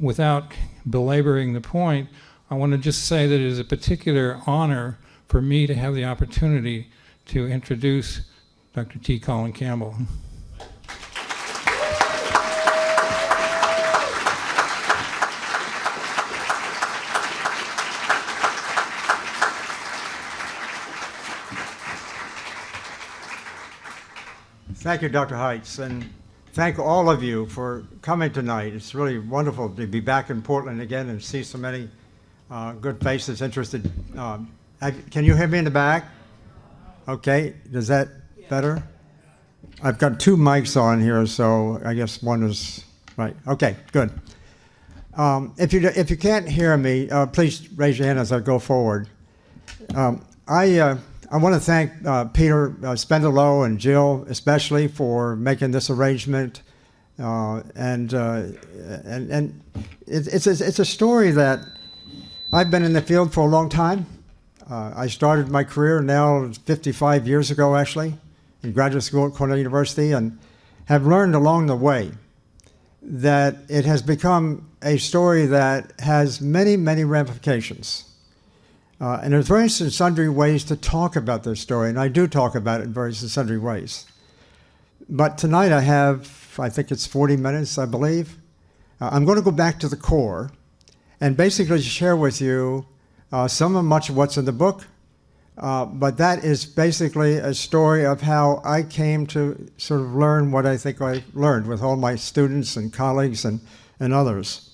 without belaboring the point, I want to just say that it is a particular honor for me to have the opportunity to introduce Dr. T. Colin Campbell. Thank you, Dr. Heitz, and thank all of you for coming tonight. It's really wonderful to be back in Portland again and see so many good faces interested. Can you hear me in the back? Okay, is that better? I've got two mics on here, so I guess one is right. Okay, good. If you can't hear me, please raise your hand as I go forward. I want to thank Peter Spendelow and Jill especially for making this arrangement, and it's a story that I've been in the field for a long time. I started my career now 55 years ago, actually, in graduate school at Cornell University, and have learned along the way that it has become a story that has many, many ramifications. And there's various and sundry ways to talk about this story, and I do talk about it in various and sundry ways. But tonight I think it's 40 minutes, I believe. I'm going to go back to the core and basically share with you much of what's in the book, but that is basically a story of how I came to sort of learn what I think I learned with all my students and colleagues and others.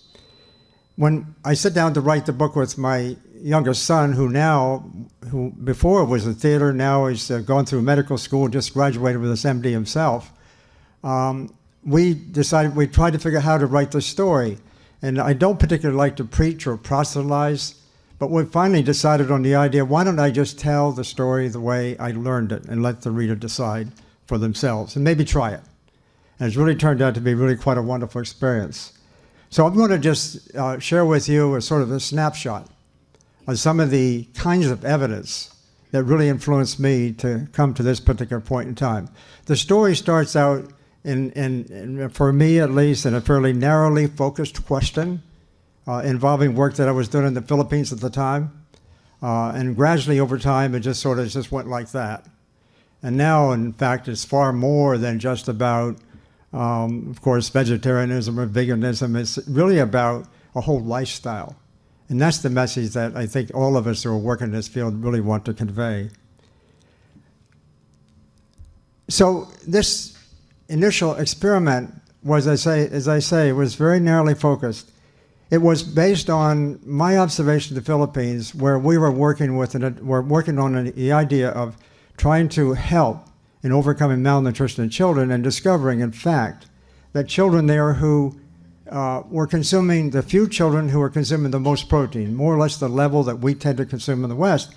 When I sit down to write the book with my youngest son, who before was a theater, now he's gone through medical school, just graduated with his MD himself, we decided we'd try to figure out how to write the story. And I don't particularly like to preach or proselytize, but we finally decided on the idea, why don't I just tell the story the way I learned it and let the reader decide for themselves and maybe try it. And it's really turned out to be really quite a wonderful experience. So I'm going to just share with you a sort of a snapshot on some of the kinds of evidence that really influenced me to come to this particular point in time. The story starts out, for me at least, in a fairly narrowly focused question involving work that I was doing in the Philippines at the time. And gradually over time, it just went like that. And now, in fact, it's far more than just about, of course, vegetarianism or veganism. It's really about a whole lifestyle. And that's the message that I think all of us who are working in this field really want to convey. So this initial experiment was, as I say, was very narrowly focused. It was based on my observation of the Philippines, where we were working on the idea of trying to help in overcoming malnutrition in children and discovering, in fact, that children there who were consuming, the few children who were consuming the most protein, more or less the level that we tend to consume in the West,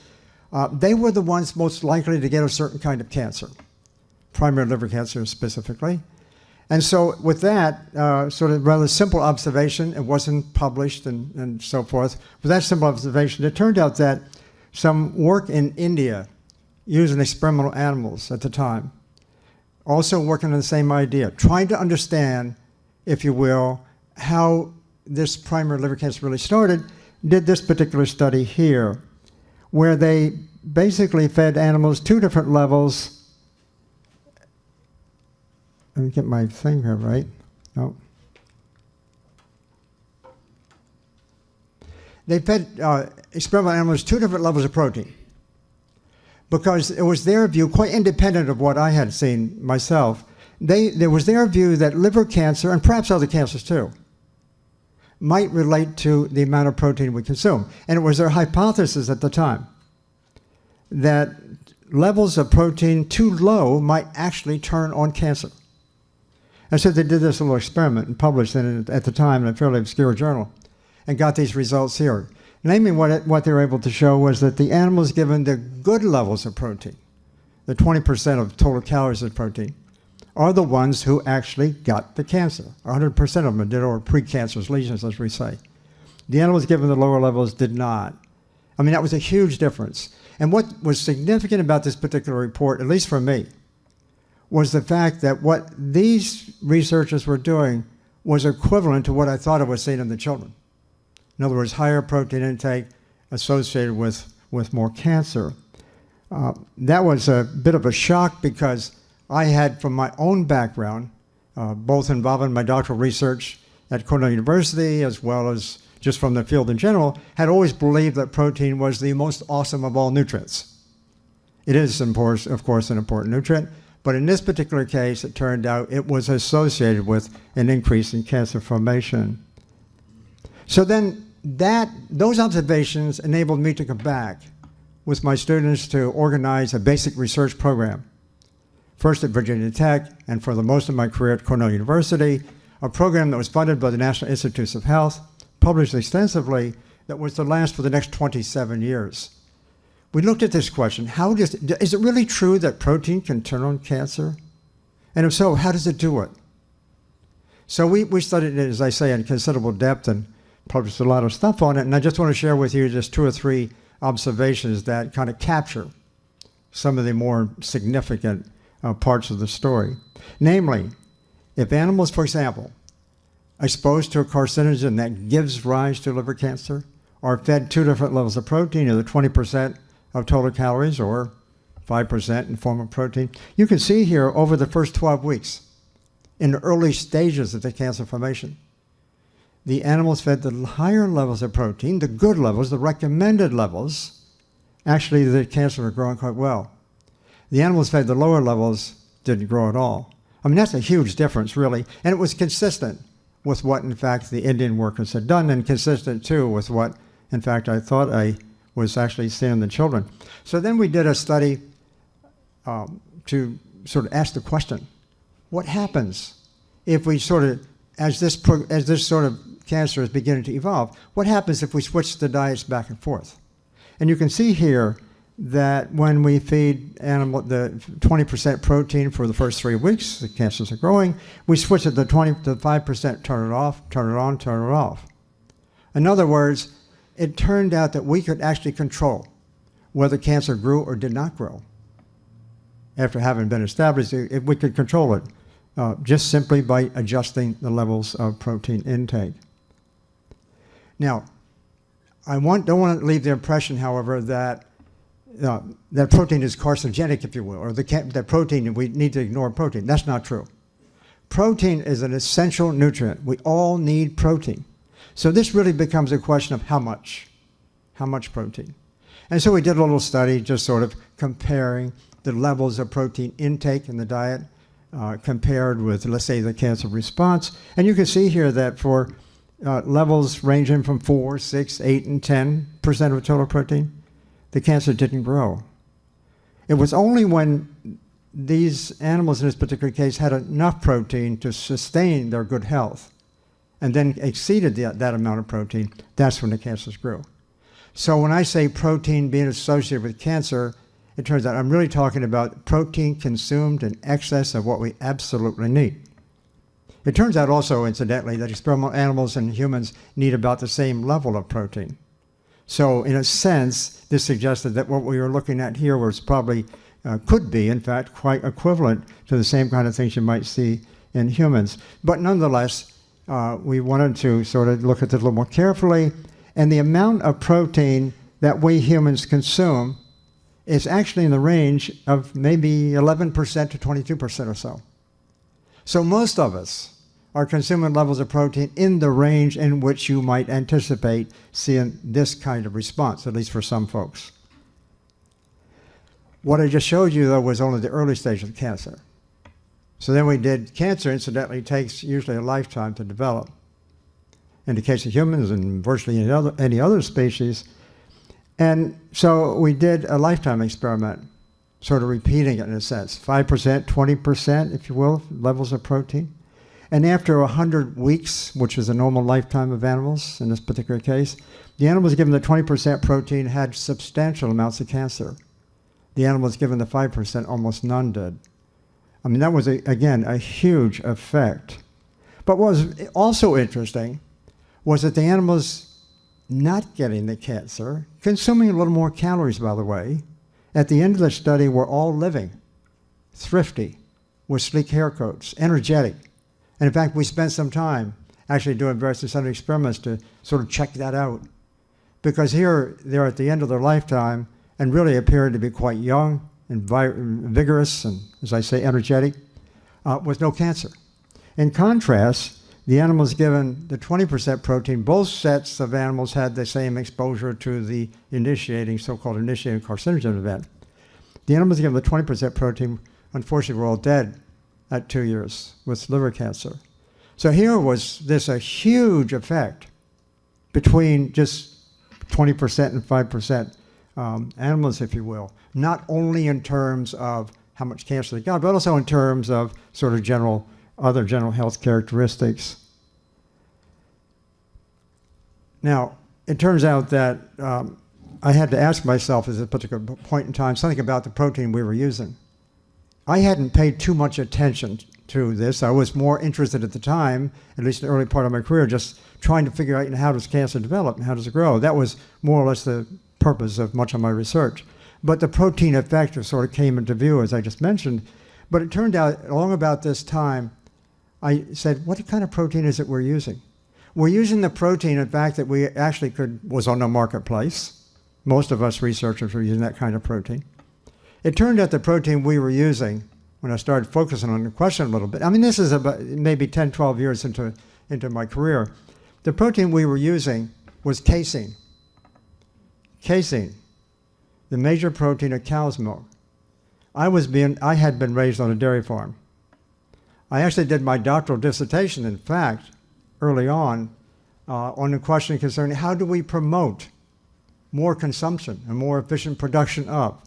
they were the ones most likely to get a certain kind of cancer, primary liver cancer specifically. And so with that sort of rather simple observation, it wasn't published and so forth, with that simple observation, it turned out that some work in India using experimental animals at the time, also working on the same idea, trying to understand, if you will, how this primary liver cancer really started, did this particular study here, where they basically fed animals two different levels. Let me get my thing here right. Oh. They fed experimental animals two different levels of protein, because it was their view, quite independent of what I had seen myself, there was their view that liver cancer, and perhaps other cancers too, might relate to the amount of protein we consume. And it was their hypothesis at the time that levels of protein too low might actually turn on cancer. And so they did this little experiment and published it at the time in a fairly obscure journal and got these results here. Namely, what they were able to show was that the animals given the good levels of protein, the 20% of total calories of protein, are the ones who actually got the cancer. 100% of them did, or precancerous lesions, as we say. The animals given the lower levels did not. I mean, that was a huge difference. And what was significant about this particular report, at least for me, was the fact that what these researchers were doing was equivalent to what I thought I was seeing in the children. In other words, higher protein intake associated with more cancer. That was a bit of a shock because I had, from my own background, both involved in my doctoral research at Cornell University as well as just from the field in general, had always believed that protein was the most awesome of all nutrients. It is, of course, an important nutrient, but in this particular case, it turned out it was associated with an increase in cancer formation. So then those observations enabled me to come back with my students to organize a basic research program. First at Virginia Tech, and for the most of my career at Cornell University, a program that was funded by the National Institutes of Health, published extensively, that was to last for the next 27 years. We looked at this question: is it really true that protein can turn on cancer? And if so, how does it do it? So we studied it, as I say, in considerable depth and published a lot of stuff on it, and I just want to share with you just 2 or 3 observations that kind of capture some of the more significant parts of the story. Namely, if animals, for example, exposed to a carcinogen that gives rise to liver cancer are fed 2 different levels of protein, either 20% of total calories or 5% in form of protein, you can see here over the first 12 weeks, in the early stages of the cancer formation, the animals fed the higher levels of protein, the good levels, the recommended levels, actually the cancer was growing quite well. The animals fed the lower levels didn't grow at all. I mean, that's a huge difference, really, and it was consistent with what, in fact, the Indian workers had done, and consistent, too, with what, in fact, I thought I was actually seeing in the children. So then we did a study to sort of ask the question, what happens if we sort of, as this sort of cancer is beginning to evolve, what happens if we switch the diets back and forth? And you can see here that when we feed animal the 20% protein for the first 3 weeks, the cancers are growing, we switch it to 5%, turn it off, turn it on, turn it off. In other words, it turned out that we could actually control whether cancer grew or did not grow. After having been established, we could control it just simply by adjusting the levels of protein intake. Now, don't want to leave the impression, however, that that protein is carcinogenic, if you will, or that protein, we need to ignore protein. That's not true. Protein is an essential nutrient. We all need protein. So this really becomes a question of how much protein. And so we did a little study just sort of comparing the levels of protein intake in the diet compared with, let's say, the cancer response. And you can see here that for levels ranging from 4, 6, 8, and 10% of total protein, the cancer didn't grow. It was only when these animals in this particular case had enough protein to sustain their good health and then exceeded that amount of protein, that's when the cancers grew. So when I say protein being associated with cancer, it turns out I'm really talking about protein consumed in excess of what we absolutely need. It turns out also, incidentally, that experimental animals and humans need about the same level of protein. So in a sense, this suggested that what we were looking at here was probably, could be, in fact, quite equivalent to the same kind of things you might see in humans. But nonetheless, we wanted to sort of look at this a little more carefully, and the amount of protein that we humans consume is actually in the range of maybe 11% to 22% or so. So most of us are consuming levels of protein in the range in which you might anticipate seeing this kind of response, at least for some folks. What I just showed you, though, was only the early stage of cancer. So then we did, cancer, incidentally, takes usually a lifetime to develop. In the case of humans and virtually any other species. And so we did a lifetime experiment, sort of repeating it in a sense, 5%, 20%, if you will, levels of protein. And after 100 weeks, which is the normal lifetime of animals in this particular case, the animals given the 20% protein had substantial amounts of cancer. The animals given the 5%, almost none did. I mean, that was, again, a huge effect. But what was also interesting was that the animals not getting the cancer, consuming a little more calories, by the way, at the end of the study were all living, thrifty, with sleek hair coats, energetic, And in fact, we spent some time actually doing various descendant experiments to sort of check that out. Because here, they're at the end of their lifetime and really appeared to be quite young and vigorous and, as I say, energetic, with no cancer. In contrast, the animals given the 20% protein, both sets of animals had the same exposure to the so-called initiating carcinogen event. The animals given the 20% protein, unfortunately, were all dead at 2 years with liver cancer. So here was a huge effect between just 20% and 5% animals, if you will, not only in terms of how much cancer they got, but also in terms of sort of other general health characteristics. Now, it turns out that I had to ask myself at a particular point in time something about the protein we were using. I hadn't paid too much attention to this. I was more interested at the time, at least in the early part of my career, just trying to figure out how does cancer develop and how does it grow. That was more or less the purpose of much of my research. But the protein effect sort of came into view, as I just mentioned. But it turned out, along about this time, I said, what kind of protein is it we're using? We're using the protein, in fact, that we actually was on the marketplace. Most of us researchers were using that kind of protein. It turned out the protein we were using, when I started focusing on the question a little bit, I mean, this is about maybe 10, 12 years into my career. The protein we were using was casein. Casein, the major protein of cow's milk. I had been raised on a dairy farm. I actually did my doctoral dissertation, in fact, early on the question concerning how do we promote more consumption and more efficient production of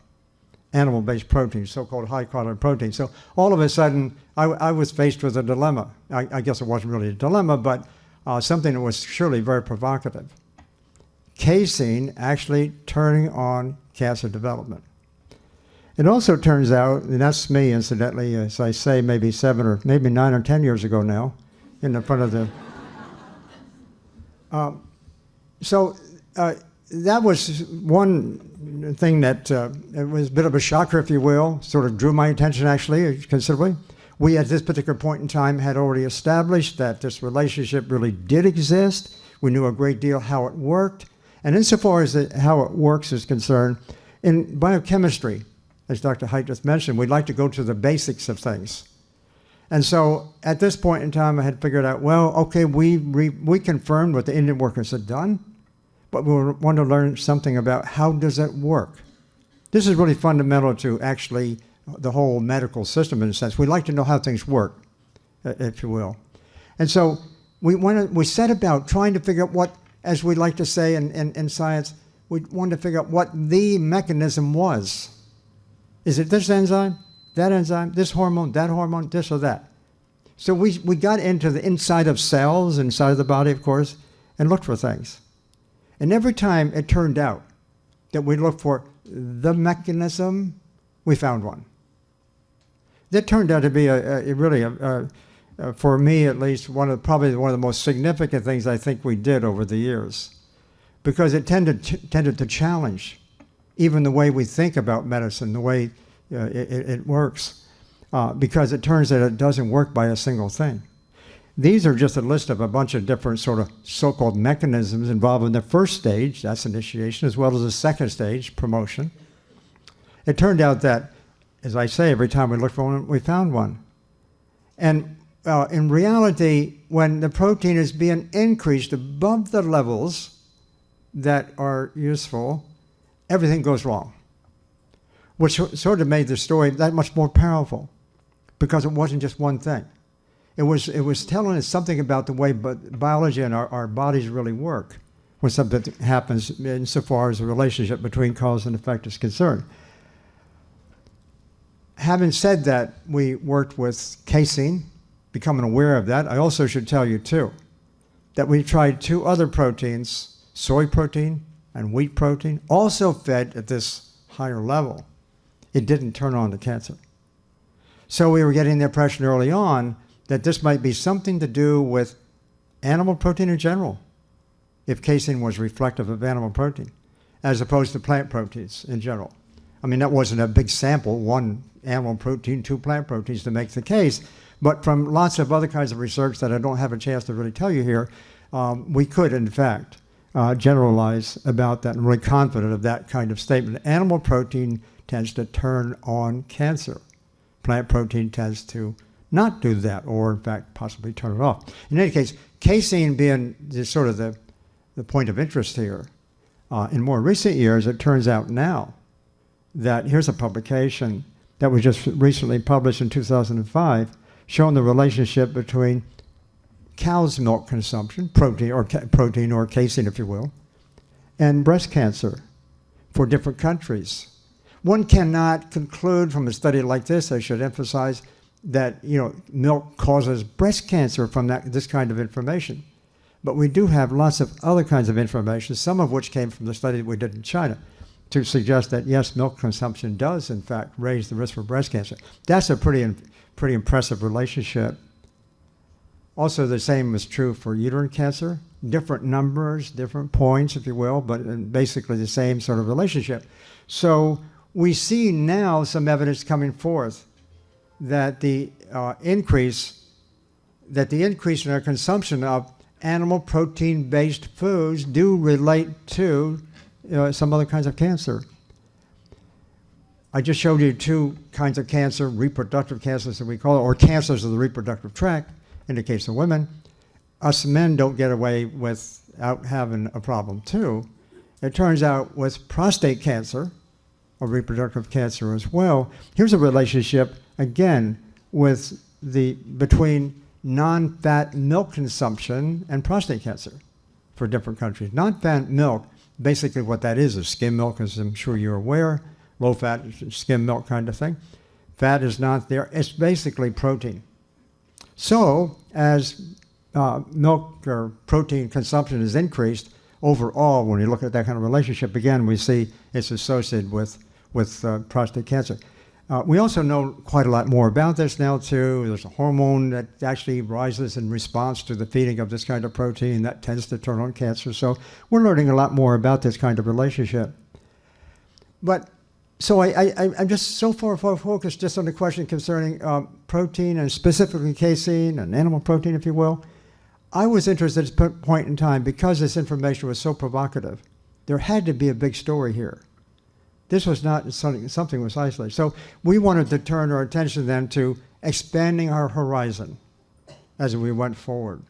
animal-based proteins, so-called high-quality proteins. So all of a sudden, I was faced with a dilemma. I guess it wasn't really a dilemma, but something that was surely very provocative. Casein actually turning on cancer development. It also turns out, and that's me, incidentally, as I say, maybe 9 or 10 years ago now, in the front of the... that was one thing that it was a bit of a shocker, if you will, sort of drew my attention actually considerably. We at this particular point in time had already established that this relationship really did exist. We knew a great deal how it worked. And insofar as how it works is concerned, in biochemistry, as Dr. Haidt just mentioned, we'd like to go to the basics of things. And so at this point in time, I had figured out, well, okay, we confirmed what the Indian workers had done, but we want to learn something about how does it work. This is really fundamental to actually the whole medical system in a sense. We like to know how things work, if you will. And so we set about trying to figure out what, as we like to say in science, we wanted to figure out what the mechanism was. Is it this enzyme, this hormone, this or that? So we got into the inside of cells, inside of the body, of course, and looked for things. And every time it turned out that we looked for the mechanism, we found one. That turned out to be for me at least, probably one of the most significant things I think we did over the years, because it tended to challenge even the way we think about medicine, the way it works, because it turns out it doesn't work by a single thing. These are just a list of a bunch of different sort of so-called mechanisms involved in the first stage, that's initiation, as well as the second stage, promotion. It turned out that, as I say, every time we looked for one, we found one. And in reality, when the protein is being increased above the levels that are useful, everything goes wrong, which sort of made the story that much more powerful, because it wasn't just one thing. It was telling us something about the way biology and our bodies really work when something happens insofar as the relationship between cause and effect is concerned. Having said that, we worked with casein, becoming aware of that. I also should tell you, too, that we tried 2 other proteins, soy protein and wheat protein, also fed at this higher level. It didn't turn on the cancer. So we were getting the impression early on that this might be something to do with animal protein in general, if casein was reflective of animal protein, as opposed to plant proteins in general. I mean, that wasn't a big sample, 1 animal protein, 2 plant proteins to make the case, But from lots of other kinds of research that I don't have a chance to really tell you here, we could, in fact, generalize about that and really confident of that kind of statement. Animal protein tends to turn on cancer. Plant protein tends to not do that, or in fact, possibly turn it off. In any case, casein being sort of the point of interest here, in more recent years, it turns out now that here's a publication that was just recently published in 2005 showing the relationship between cow's milk consumption, protein or casein, if you will, and breast cancer for different countries. One cannot conclude from a study like this, I should emphasize, that milk causes breast cancer from this kind of information. But we do have lots of other kinds of information, some of which came from the study that we did in China, to suggest that yes, milk consumption does in fact raise the risk for breast cancer. That's a pretty impressive relationship. Also, the same is true for uterine cancer. Different numbers, different points, if you will, but basically the same sort of relationship. So we see now some evidence coming forth that the increase in our consumption of animal protein-based foods do relate to some other kinds of cancer. I just showed you two kinds of cancer, reproductive cancers that we call it, or cancers of the reproductive tract, in the case of women. Us men don't get away without having a problem too. It turns out with prostate cancer, or reproductive cancer as well, here's a relationship, again, between non-fat milk consumption and prostate cancer for different countries. Non-fat milk, basically what that is skim milk, as I'm sure you're aware, low-fat skim milk kind of thing. Fat is not there. It's basically protein. So as milk or protein consumption is increased, overall, when you look at that kind of relationship, again, we see it's associated with prostate cancer. We also know quite a lot more about this now, too. There's a hormone that actually rises in response to the feeding of this kind of protein that tends to turn on cancer. So we're learning a lot more about this kind of relationship. But so I'm just so far focused just on the question concerning protein, and specifically casein and animal protein, if you will. I was interested at this point in time, because this information was so provocative, there had to be a big story here. This was not something was isolated. So we wanted to turn our attention then to expanding our horizon as we went forward.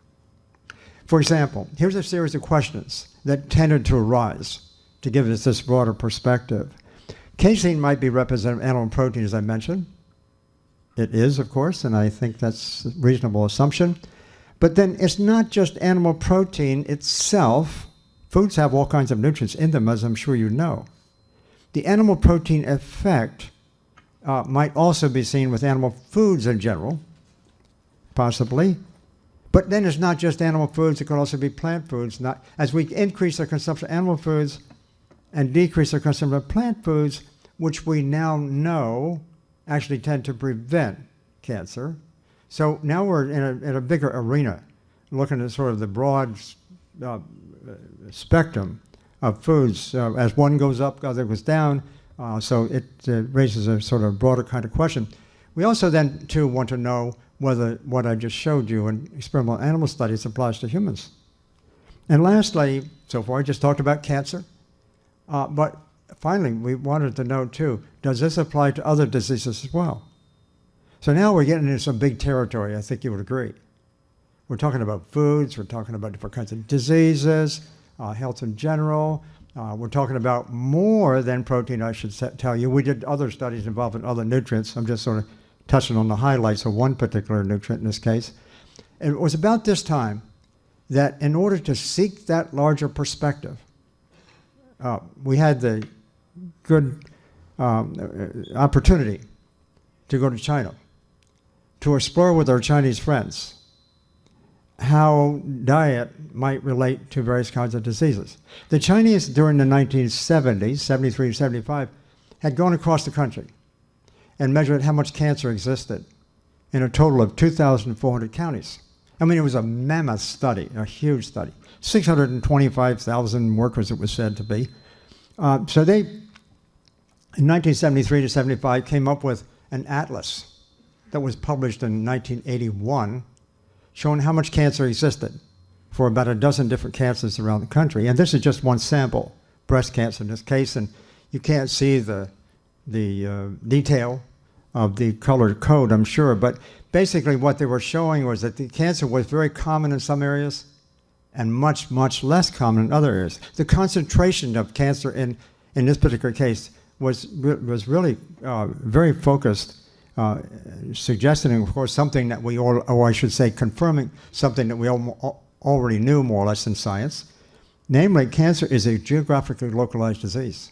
For example, here's a series of questions that tended to arise to give us this broader perspective. Casein might be representative of animal protein, as I mentioned. It is, of course, and I think that's a reasonable assumption. But then it's not just animal protein itself. Foods have all kinds of nutrients in them, as I'm sure you know. The animal protein effect might also be seen with animal foods in general, possibly. But then it's not just animal foods, it could also be plant foods. As we increase our consumption of animal foods and decrease our consumption of plant foods, which we now know actually tend to prevent cancer. So now we're in a bigger arena, looking at sort of the broad spectrum of foods. As one goes up, the other goes down. So it raises a sort of broader kind of question. We also then, too, want to know whether what I just showed you in experimental animal studies applies to humans. And lastly, so far I just talked about cancer. But finally, we wanted to know, too, does this apply to other diseases as well? So now we're getting into some big territory, I think you would agree. We're talking about foods, we're talking about different kinds of diseases, health in general. We're talking about more than protein, I should tell you. We did other studies involving other nutrients. I'm just sort of touching on the highlights of one particular nutrient in this case. And it was about this time that in order to seek that larger perspective, we had the good opportunity to go to China, to explore with our Chinese friends how diet might relate to various kinds of diseases. The Chinese, during the 1970s, 73 to 75, had gone across the country and measured how much cancer existed in a total of 2,400 counties. I mean, it was a mammoth study, a huge study. 625,000 workers, it was said to be. So they, in 1973 to 75, came up with an atlas that was published in 1981 showing how much cancer existed for about a dozen different cancers around the country. And this is just one sample, breast cancer in this case, and you can't see the detail of the colored code, I'm sure, but basically what they were showing was that the cancer was very common in some areas and much, much less common in other areas. The concentration of cancer in this particular case was really very focused, suggesting, of course, something that we all, or I should say confirming something that we all already knew more or less in science, namely cancer is a geographically localized disease.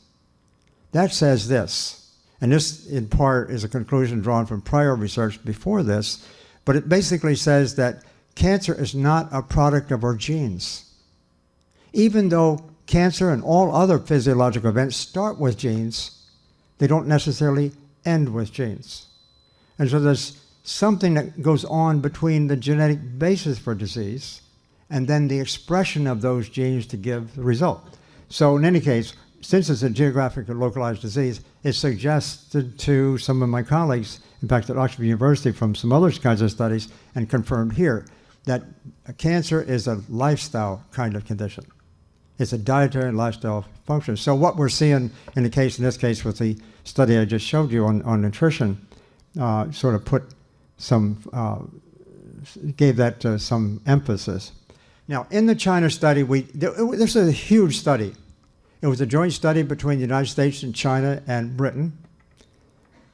That says this, and this in part is a conclusion drawn from prior research before this, but it basically says that cancer is not a product of our genes. Even though cancer and all other physiological events start with genes, they don't necessarily end with genes. And so there's something that goes on between the genetic basis for disease and then the expression of those genes to give the result. So in any case, since it's a geographically localized disease, it suggested to some of my colleagues, in fact at Oxford University from some other kinds of studies, and confirmed here, that cancer is a lifestyle kind of condition. It's a dietary and lifestyle function. So what we're seeing in this case with the study I just showed you on nutrition, sort of put some, gave that some emphasis. Now in the China study, this is a huge study. It was a joint study between the United States and China and Britain,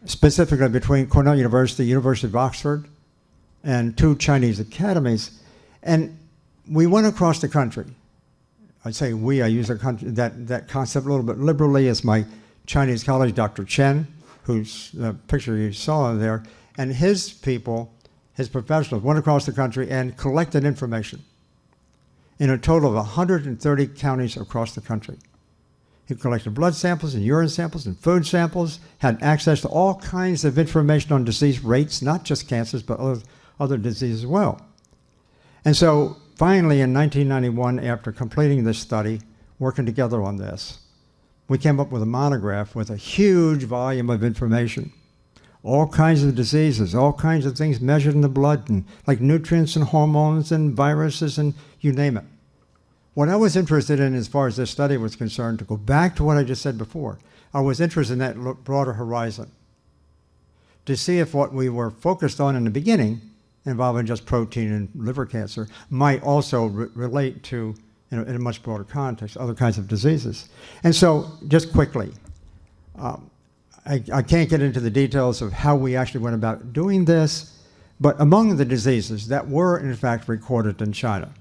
specifically between Cornell University, University of Oxford, and 2 Chinese academies. And we went across the country. I'd say we, I use that concept a little bit liberally, as my Chinese colleague, Dr. Chen, whose picture you saw there, and his people, his professionals, went across the country and collected information in a total of 130 counties across the country. He collected blood samples and urine samples and food samples, had access to all kinds of information on disease rates, not just cancers, but other diseases as well. And so finally in 1991, after completing this study, working together on this, we came up with a monograph with a huge volume of information. All kinds of diseases, all kinds of things measured in the blood, and like nutrients and hormones and viruses and you name it. What I was interested in as far as this study was concerned, to go back to what I just said before, I was interested in that broader horizon, to see if what we were focused on in the beginning, involving just protein and liver cancer, might also relate to, in a much broader context, other kinds of diseases. And so, just quickly, I can't get into the details of how we actually went about doing this, but among the diseases that were in fact recorded in China,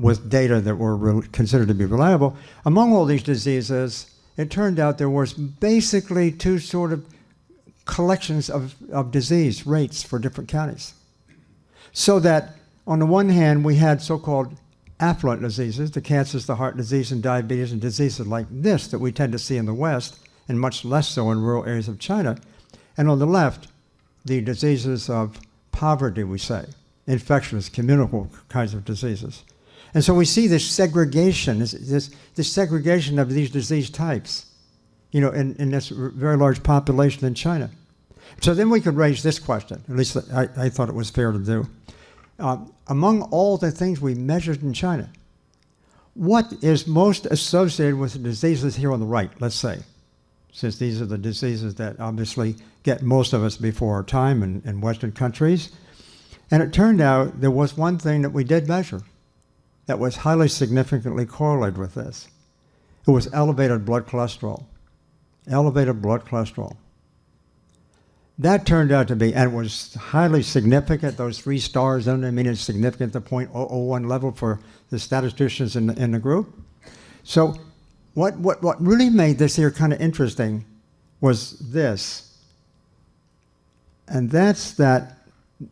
with data that were considered to be reliable, among all these diseases, it turned out there was basically 2 sort of collections of disease rates for different counties. So that on the one hand, we had so-called affluent diseases, the cancers, the heart disease, and diabetes, and diseases like this that we tend to see in the West, and much less so in rural areas of China. And on the left, the diseases of poverty, we say, infectious, communicable kinds of diseases. And so we see this segregation, this segregation of these disease types, in this very large population in China. So then we could raise this question, at least I thought it was fair to do. Among all the things we measured in China, what is most associated with the diseases here on the right, let's say, since these are the diseases that obviously get most of us before our time in Western countries? And it turned out there was one thing that we did measure that was highly significantly correlated with this. It was elevated blood cholesterol. Elevated blood cholesterol. That turned out to be, and it was highly significant, those 3 stars, I mean it's significant, the 0.001 level for the statisticians in the group. So what really made this here kind of interesting was this, and that's that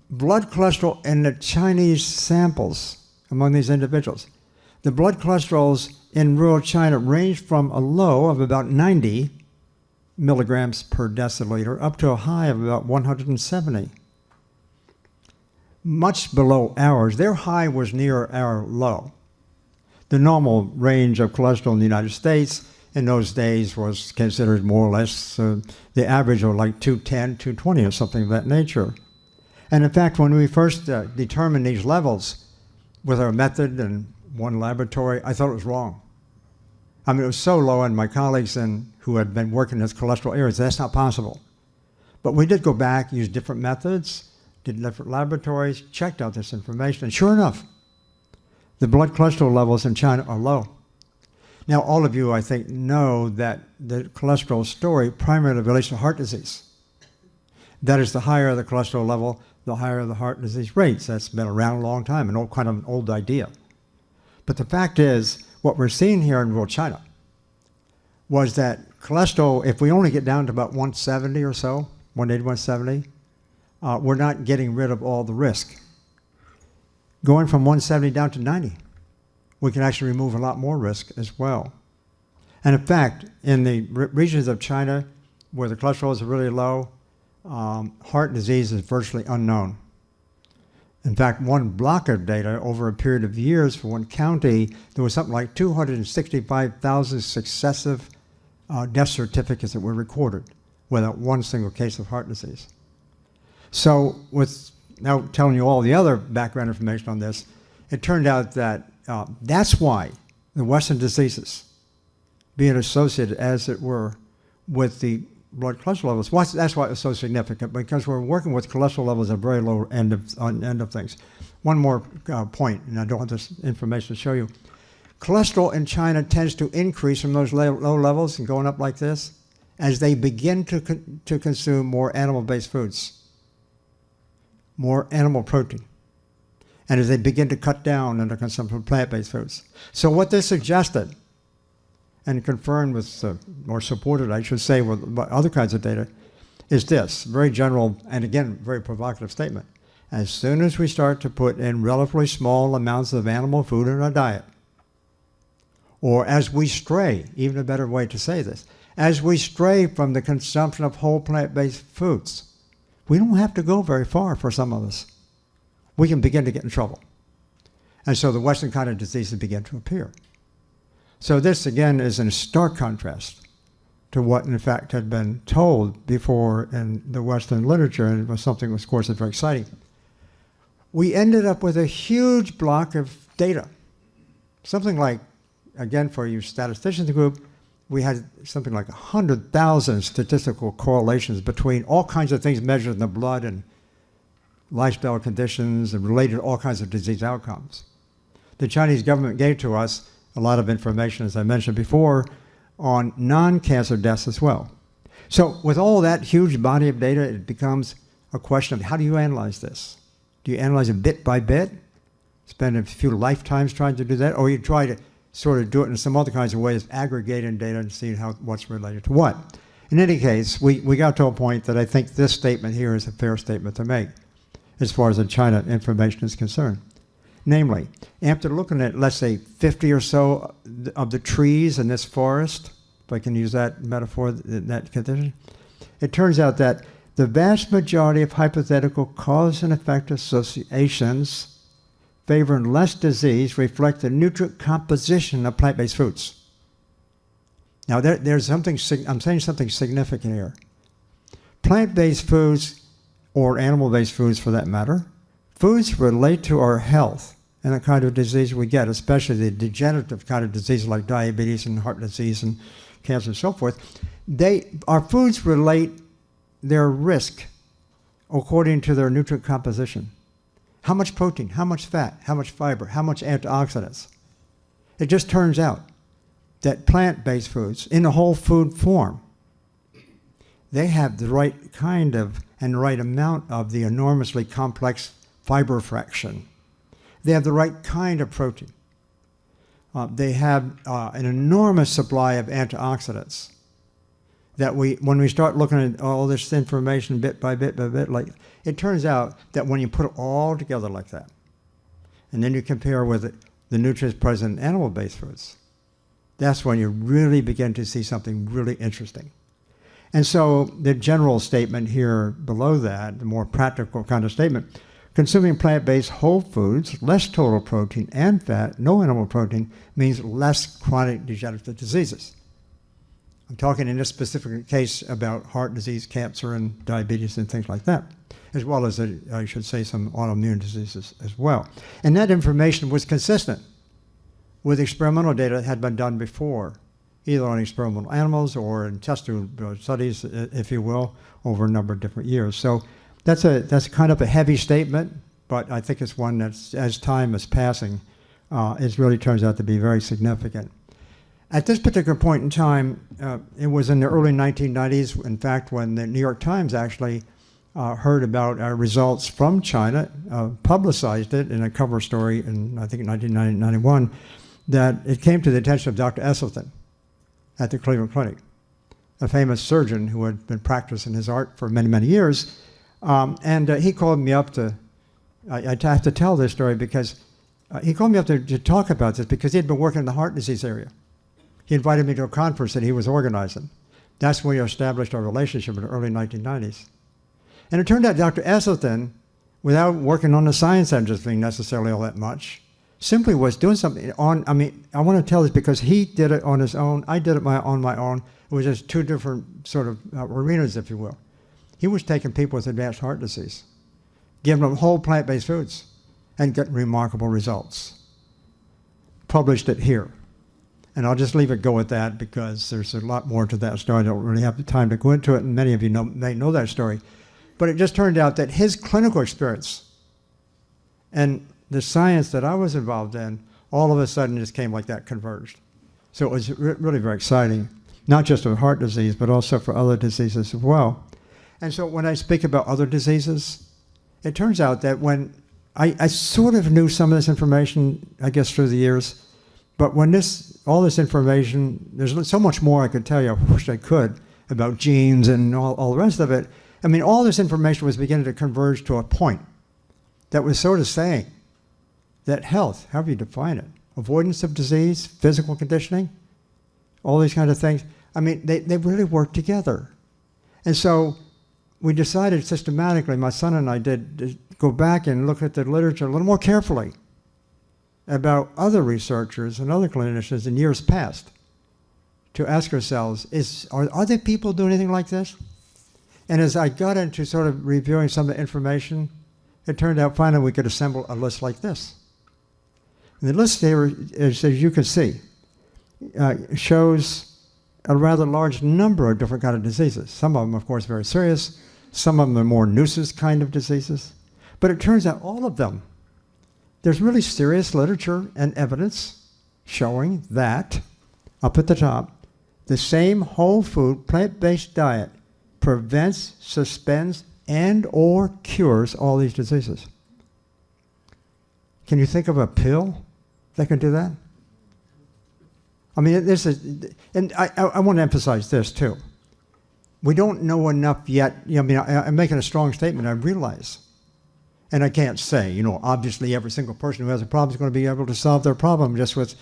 blood cholesterol in the Chinese samples among these individuals. The blood cholesterols in rural China ranged from a low of about 90 milligrams per deciliter up to a high of about 170. Much below ours. Their high was near our low. The normal range of cholesterol in the United States in those days was considered more or less the average of like 210, 220 or something of that nature. And in fact, when we first determined these levels with our method and one laboratory, I thought it was wrong. I mean, it was so low, and my colleagues who had been working in this cholesterol area said, that's not possible. But we did go back, use different methods, did different laboratories, checked out this information, and sure enough, the blood cholesterol levels in China are low. Now, all of you, I think, know that the cholesterol story primarily relates to heart disease. That is, the higher the cholesterol level, the higher the heart disease rates. That's been around a long time, kind of an old idea. But the fact is, what we're seeing here in rural China was that cholesterol, if we only get down to about 170 or so, 180, 170, we're not getting rid of all the risk. Going from 170 down to 90, we can actually remove a lot more risk as well. And in fact, in the regions of China where the cholesterol is really low, heart disease is virtually unknown. In fact, one block of data over a period of years for one county, there was something like 265,000 successive death certificates that were recorded without one single case of heart disease. So with now telling you all the other background information on this, it turned out that that's why the Western diseases being associated, as it were, with the blood cholesterol levels. That's why it's so significant, because we're working with cholesterol levels at very low end of things. One more point, and I don't have this information to show you. Cholesterol in China tends to increase from those low levels and going up like this as they begin to consume more animal-based foods, more animal protein, and as they begin to cut down on the consumption of plant-based foods. So what this suggested, and confirmed with, or supported, I should say, with other kinds of data, is this very general and, again, very provocative statement. As soon as we start to put in relatively small amounts of animal food in our diet, or as we stray, even a better way to say this, as we stray from the consumption of whole plant-based foods, we don't have to go very far for some of us. We can begin to get in trouble. And so the Western kind of diseases begin to appear. So this, again, is in stark contrast to what, in fact, had been told before in the Western literature, and it was something, of course, that's very exciting. We ended up with a huge block of data. Something like, again, for you statisticians group, we had something like 100,000 statistical correlations between all kinds of things measured in the blood and lifestyle conditions and related to all kinds of disease outcomes. The Chinese government gave to us a lot of information, as I mentioned before, on non-cancer deaths as well. So with all that huge body of data, it becomes a question of how do you analyze this? Do you analyze it bit by bit, spend a few lifetimes trying to do that, or you try to sort of do it in some other kinds of ways, aggregating data and seeing what's related to what? In any case, we got to a point that I think this statement here is a fair statement to make as far as the China information is concerned. Namely, after looking at, let's say, 50 or so of the trees in this forest, if I can use that metaphor, that condition, it turns out that the vast majority of hypothetical cause and effect associations favoring less disease reflect the nutrient composition of plant-based foods. Now, there's something, I'm saying something significant here. Plant-based foods, or animal-based foods for that matter, foods relate to our health and the kind of disease we get, especially the degenerative kind of diseases like diabetes and heart disease and cancer and so forth. Our foods relate their risk according to their nutrient composition. How much protein, how much fat, how much fiber, how much antioxidants. It just turns out that plant-based foods, in a whole food form, they have the right kind of and the right amount of the enormously complex fiber fraction. They have the right kind of protein. They have an enormous supply of antioxidants that when we start looking at all this information bit by bit by bit, like, it turns out that when you put it all together like that, and then you compare with the nutrients present in animal-based foods, that's when you really begin to see something really interesting. And so the general statement here below that, the more practical kind of statement, consuming plant-based whole foods, less total protein and fat, no animal protein, means less chronic degenerative diseases. I'm talking in this specific case about heart disease, cancer, and diabetes and things like that, as well as, I should say, some autoimmune diseases as well. And that information was consistent with experimental data that had been done before, either on experimental animals or in test-tube studies, if you will, over a number of different years. So that's kind of a heavy statement, but I think it's one that's, as time is passing, it really turns out to be very significant. At this particular point in time, it was in the early 1990s, in fact, when the New York Times actually heard about our results from China, publicized it in a cover story in, I think, 1991, that it came to the attention of Dr. Esselstyn at the Cleveland Clinic, a famous surgeon who had been practicing his art for many, many years. And he called me up to, I have to tell this story because he called me up to talk about this because he had been working in the heart disease area. He invited me to a conference that he was organizing. That's when we established our relationship in the early 1990s. And it turned out Dr. Esselstyn, without working on the science end of thing necessarily all that much, simply was doing something on, I mean, I want to tell this because he did it on his own, I did it on my own. It was just two different sort of arenas, if you will. He was taking people with advanced heart disease, giving them whole plant-based foods, and getting remarkable results. Published it here. And I'll just leave it go at that because there's a lot more to that story. I don't really have the time to go into it, and many of you may know that story. But it just turned out that his clinical experience and the science that I was involved in, all of a sudden just came like that, converged. So it was really very exciting, not just for heart disease, but also for other diseases as well. And so when I speak about other diseases, it turns out that when I sort of knew some of this information, I guess, through the years, but when all this information, there's so much more I could tell you, I wish I could, about genes and all the rest of it. I mean, all this information was beginning to converge to a point that was sort of saying that health, however you define it, avoidance of disease, physical conditioning, all these kind of things, I mean, they really work together. And so we decided systematically, my son and I did, to go back and look at the literature a little more carefully about other researchers and other clinicians in years past to ask ourselves, are there people doing anything like this? And as I got into sort of reviewing some of the information, it turned out finally we could assemble a list like this. And the list here, as you can see, shows a rather large number of different kinds of diseases. Some of them, of course, very serious. Some of them are more nuisance kind of diseases. But it turns out all of them, there's really serious literature and evidence showing that, up at the top, the same whole food, plant-based diet prevents, suspends, and/or cures all these diseases. Can you think of a pill that can do that? I mean, this is, and I want to emphasize this too. We don't know enough yet. I mean, I'm making a strong statement, I realize. And I can't say, obviously every single person who has a problem is going to be able to solve their problem just with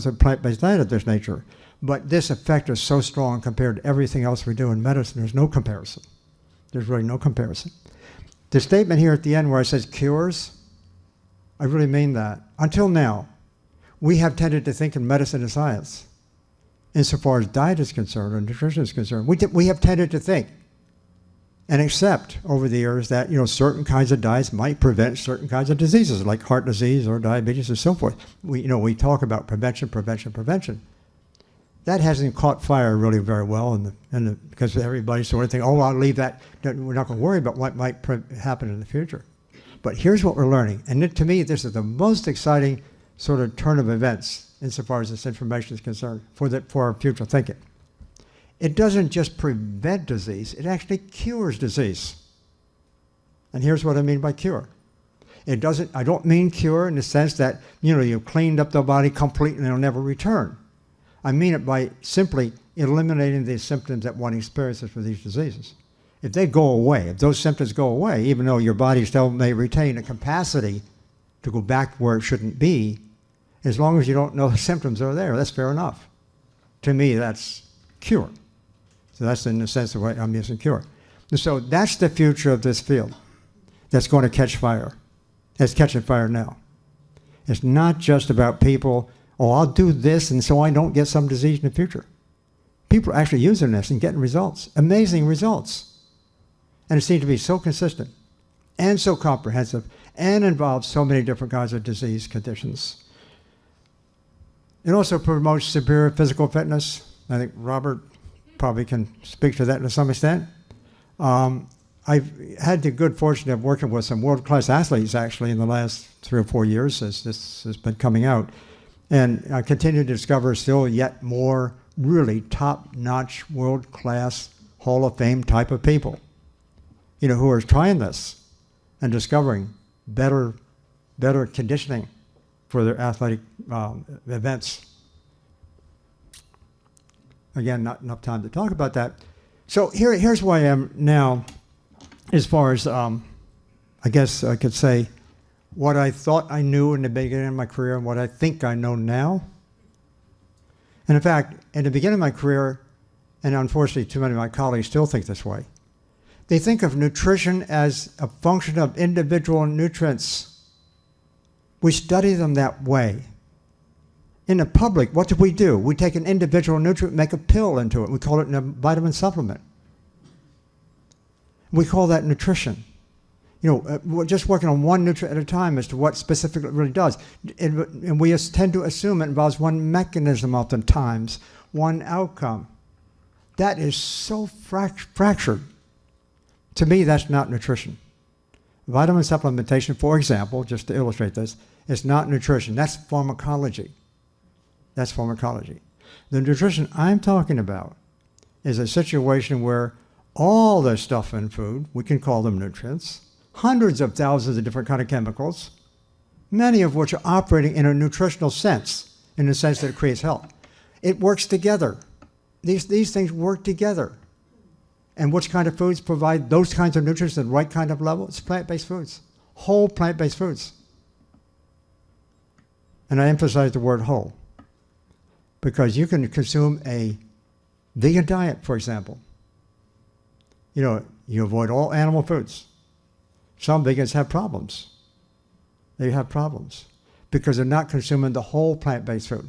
a plant-based diet of this nature. But this effect is so strong compared to everything else we do in medicine, there's no comparison. There's really no comparison. The statement here at the end where it says cures, I really mean that. Until now, we have tended to think in medicine and science, insofar as diet is concerned or nutrition is concerned. We have tended to think and accept over the years that certain kinds of diets might prevent certain kinds of diseases like heart disease or diabetes and so forth. We talk about prevention. That hasn't caught fire really very well because everybody sort of think, oh, I'll leave that. We're not going to worry about what might happen in the future. But here's what we're learning, and to me, this is the most exciting sort of turn of events insofar as this information is concerned for our future thinking. It doesn't just prevent disease, it actually cures disease. And here's what I mean by cure. I don't mean cure in the sense that, you've cleaned up the body completely and it'll never return. I mean it by simply eliminating the symptoms that one experiences for these diseases. If they go away, if those symptoms go away, even though your body still may retain a capacity to go back where it shouldn't be, as long as you don't know the symptoms are there, that's fair enough. To me, that's cure. So that's in the sense of what I'm using cure. And so that's the future of this field that's going to catch fire. It's catching fire now. It's not just about people, oh, I'll do this and so I don't get some disease in the future. people are actually using this and getting results, amazing results. And it seems to be so consistent and so comprehensive and involves so many different kinds of disease conditions. It also promotes superior physical fitness. I think Robert probably can speak to that to some extent. I've had the good fortune of working with some world-class athletes actually in the last 3 or 4 years as this has been coming out. And I continue to discover still yet more really top-notch, world-class, Hall of Fame type of people, who are trying this and discovering better conditioning for their athletic events. Again, not enough time to talk about that. So here's where I am now as far as, I guess I could say, what I thought I knew in the beginning of my career and what I think I know now. And in fact, in the beginning of my career, and unfortunately too many of my colleagues still think this way, they think of nutrition as a function of individual nutrients. We study them that way. In the public, what do? We take an individual nutrient, make a pill into it. We call it a vitamin supplement. We call that nutrition. We're just working on one nutrient at a time as to what specifically it really does. And we tend to assume it involves one mechanism oftentimes, one outcome. That is so fractured. To me, that's not nutrition. Vitamin supplementation, for example, just to illustrate this, is not nutrition. That's pharmacology. That's pharmacology. The nutrition I'm talking about is a situation where all the stuff in food, we can call them nutrients, hundreds of thousands of different kind of chemicals, many of which are operating in a nutritional sense, in the sense that it creates health. It works together. These things work together. And which kind of foods provide those kinds of nutrients at the right kind of level? It's plant-based foods, whole plant-based foods. And I emphasize the word whole, because you can consume a vegan diet, for example. You avoid all animal foods. Some vegans have problems. They have problems because they're not consuming the whole plant-based food.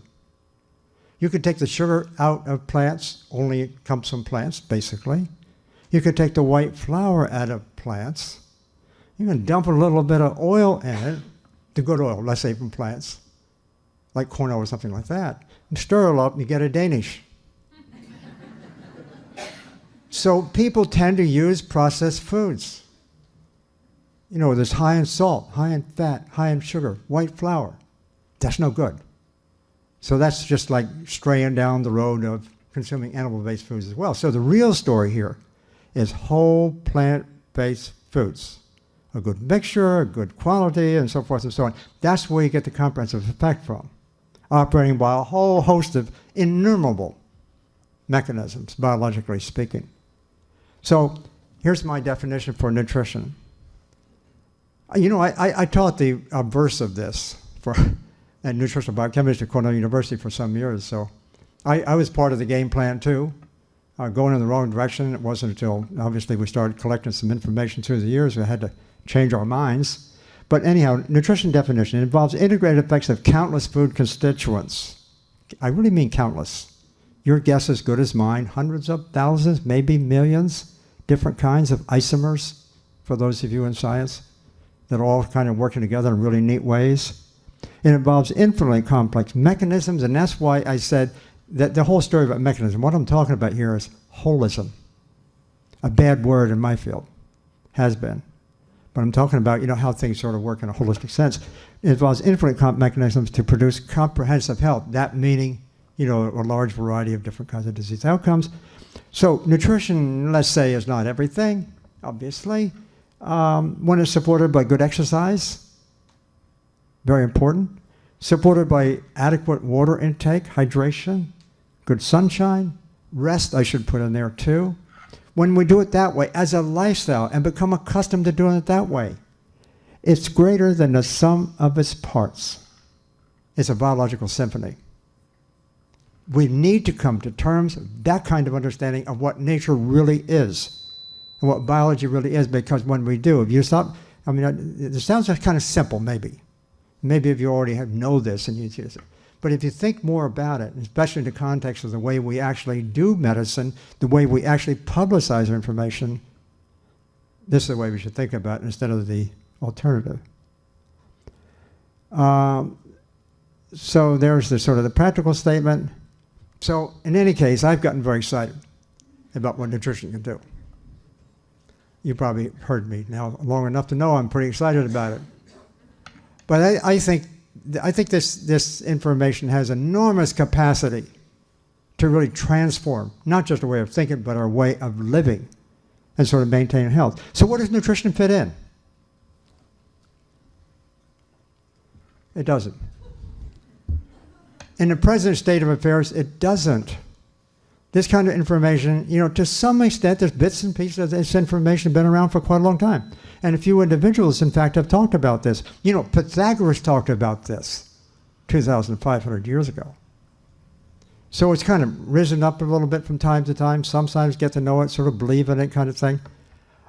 You can take the sugar out of plants, only it comes from plants, basically. You can take the white flour out of plants. You can dump a little bit of oil in it, the good oil, let's say from plants, like corn oil or something like that, and stir it up and you get a Danish. So people tend to use processed foods. There's high in salt, high in fat, high in sugar, white flour. That's no good. So that's just like straying down the road of consuming animal-based foods as well. So the real story here is whole plant-based foods. A good mixture, a good quality, and so forth and so on. That's where you get the comprehensive effect from, operating by a whole host of innumerable mechanisms, biologically speaking. So here's my definition for nutrition. I taught the verse of this at nutritional biochemistry at Cornell University for some years, so I was part of the game plan too. Going in the wrong direction. It wasn't until, obviously, we started collecting some information through the years we had to change our minds. But anyhow, nutrition definition involves integrated effects of countless food constituents. I really mean countless. Your guess is as good as mine. Hundreds of thousands, maybe millions, different kinds of isomers, for those of you in science, that are all kind of working together in really neat ways. It involves infinitely complex mechanisms, and that's why I said that the whole story about mechanism, what I'm talking about here is holism. A bad word in my field, has been. But I'm talking about, how things sort of work in a holistic sense. It involves infinite mechanisms to produce comprehensive health, that meaning, a large variety of different kinds of disease outcomes. So nutrition, let's say, is not everything, obviously. When it's supported by good exercise, very important. Supported by adequate water intake, hydration, good sunshine, rest I should put in there too. When we do it that way as a lifestyle and become accustomed to doing it that way, it's greater than the sum of its parts. It's a biological symphony. We need to come to terms with that kind of understanding of what nature really is and what biology really is, because when we do, if you stop, it sounds kind of simple maybe. Maybe if you already know this and you use it. But if you think more about it, especially in the context of the way we actually do medicine, the way we actually publicize our information, this is the way we should think about it instead of the alternative. So there's the sort of the practical statement. So in any case, I've gotten very excited about what nutrition can do. You probably heard me now long enough to know I'm pretty excited about it. But I think this information has enormous capacity to really transform, not just a way of thinking, but our way of living and sort of maintaining health. So where does nutrition fit in? It doesn't. In the present state of affairs, it doesn't. This kind of information, to some extent, there's bits and pieces of this information been around for quite a long time. And a few individuals, in fact, have talked about this. Pythagoras talked about this 2,500 years ago. So it's kind of risen up a little bit from time to time. Sometimes get to know it, sort of believe in it kind of thing.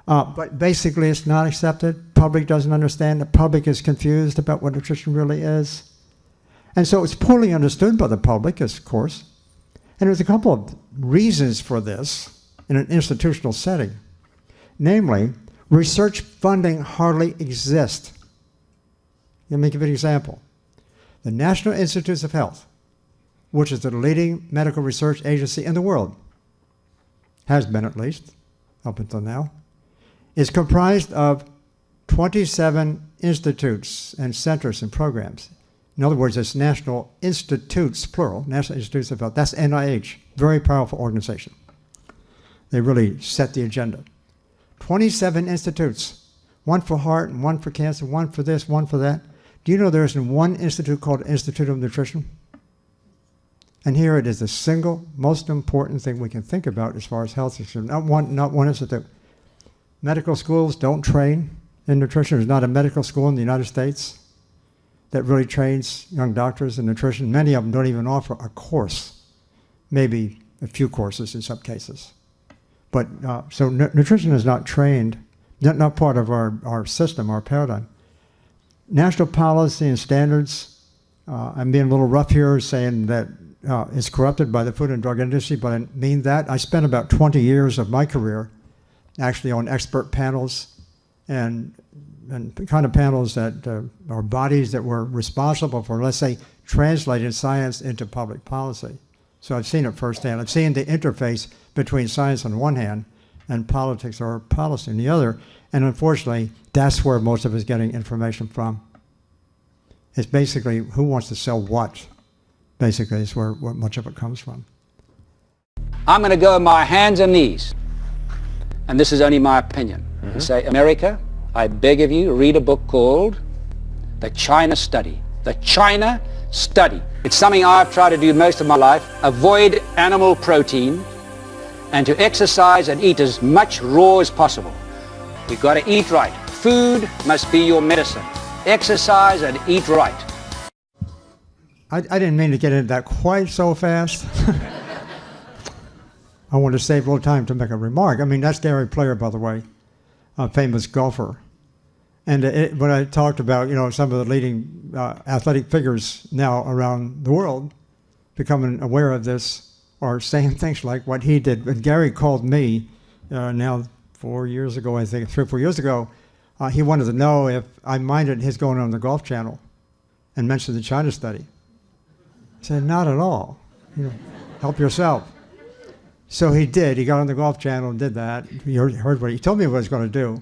But basically, it's not accepted. Public doesn't understand. The public is confused about what nutrition really is. And so it's poorly understood by the public, of course. And there's a couple of reasons for this in an institutional setting. Namely, research funding hardly exists. Let me give you an example. The National Institutes of Health, which is the leading medical research agency in the world, has been at least, up until now, is comprised of 27 institutes and centers and programs. In other words, it's National Institutes, plural, National Institutes of Health. That's NIH, very powerful organization. They really set the agenda. 27 institutes, one for heart and one for cancer, one for this, one for that. Do you know there's one institute called Institute of Nutrition? And here it is the single most important thing we can think about as far as health is concerned. Not one institute. Medical schools don't train in nutrition. There's not a medical school in the United States that really trains young doctors in nutrition. Many of them don't even offer a course, maybe a few courses in some cases. But so nutrition is not trained, not part of our system, our paradigm. National policy and standards, I'm being a little rough here saying that it's corrupted by the food and drug industry, but I mean that. I spent about 20 years of my career actually on expert panels and kind of panels that are bodies that were responsible for, let's say, translating science into public policy. So I've seen it firsthand. I've seen the interface between science on one hand and politics or policy on the other. And unfortunately, that's where most of us getting information from. It's basically who wants to sell what, basically, is where much of it comes from. I'm going to go on my hands and knees, and this is only my opinion, and say, America, I beg of you, read a book called The China Study. The China Study. It's something I've tried to do most of my life. Avoid animal protein and to exercise and eat as much raw as possible. We've got to eat right. Food must be your medicine. Exercise and eat right. I didn't mean to get into that quite so fast. I want to save a little time to make a remark. I mean, that's Gary Player, by the way, a famous golfer. And when I talked about, some of the leading athletic figures now around the world becoming aware of this or saying things like what he did. And Gary called me now 4 years ago, I think, 3 or 4 years ago. He wanted to know if I minded his going on the Golf Channel and mentioned the China Study. I said, not at all. Help yourself. So he did. He got on the Golf Channel and did that. He heard what he told me what he was going to do.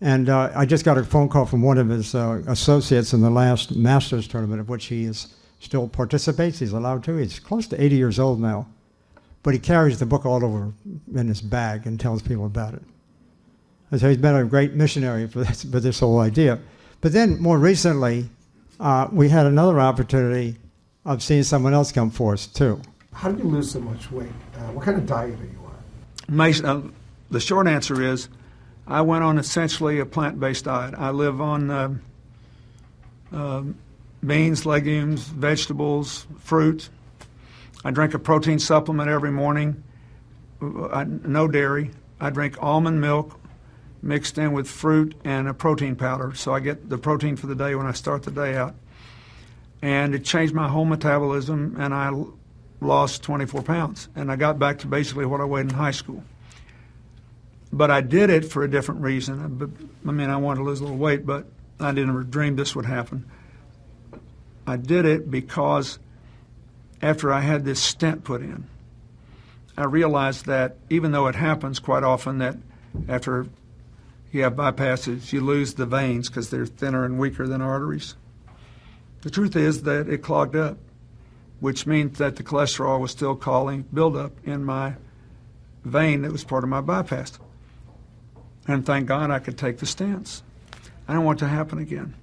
And I just got a phone call from one of his associates in the last Masters tournament, of which he still participates. He's allowed to. He's close to 80 years old now. But he carries the book all over in his bag and tells people about it. And so he's been a great missionary for this whole idea. But then more recently, we had another opportunity of seeing someone else come forth too. How did you lose so much weight? What kind of diet are you on? The short answer is I went on essentially a plant-based diet. I live on beans, legumes, vegetables, fruit. I drink a protein supplement every morning, no dairy. I drink almond milk mixed in with fruit and a protein powder. So I get the protein for the day when I start the day out. and it changed my whole metabolism, and I lost 24 pounds, and I got back to basically what I weighed in high school. But I did it for a different reason. I mean, I wanted to lose a little weight, but I didn't dream this would happen. I did it because after I had this stent put in, I realized that even though it happens quite often that after you have bypasses, you lose the veins because they're thinner and weaker than arteries. The truth is that it clogged up, which means that the cholesterol was still causing buildup in my vein that was part of my bypass. And thank God I could take the stents. I don't want it to happen again.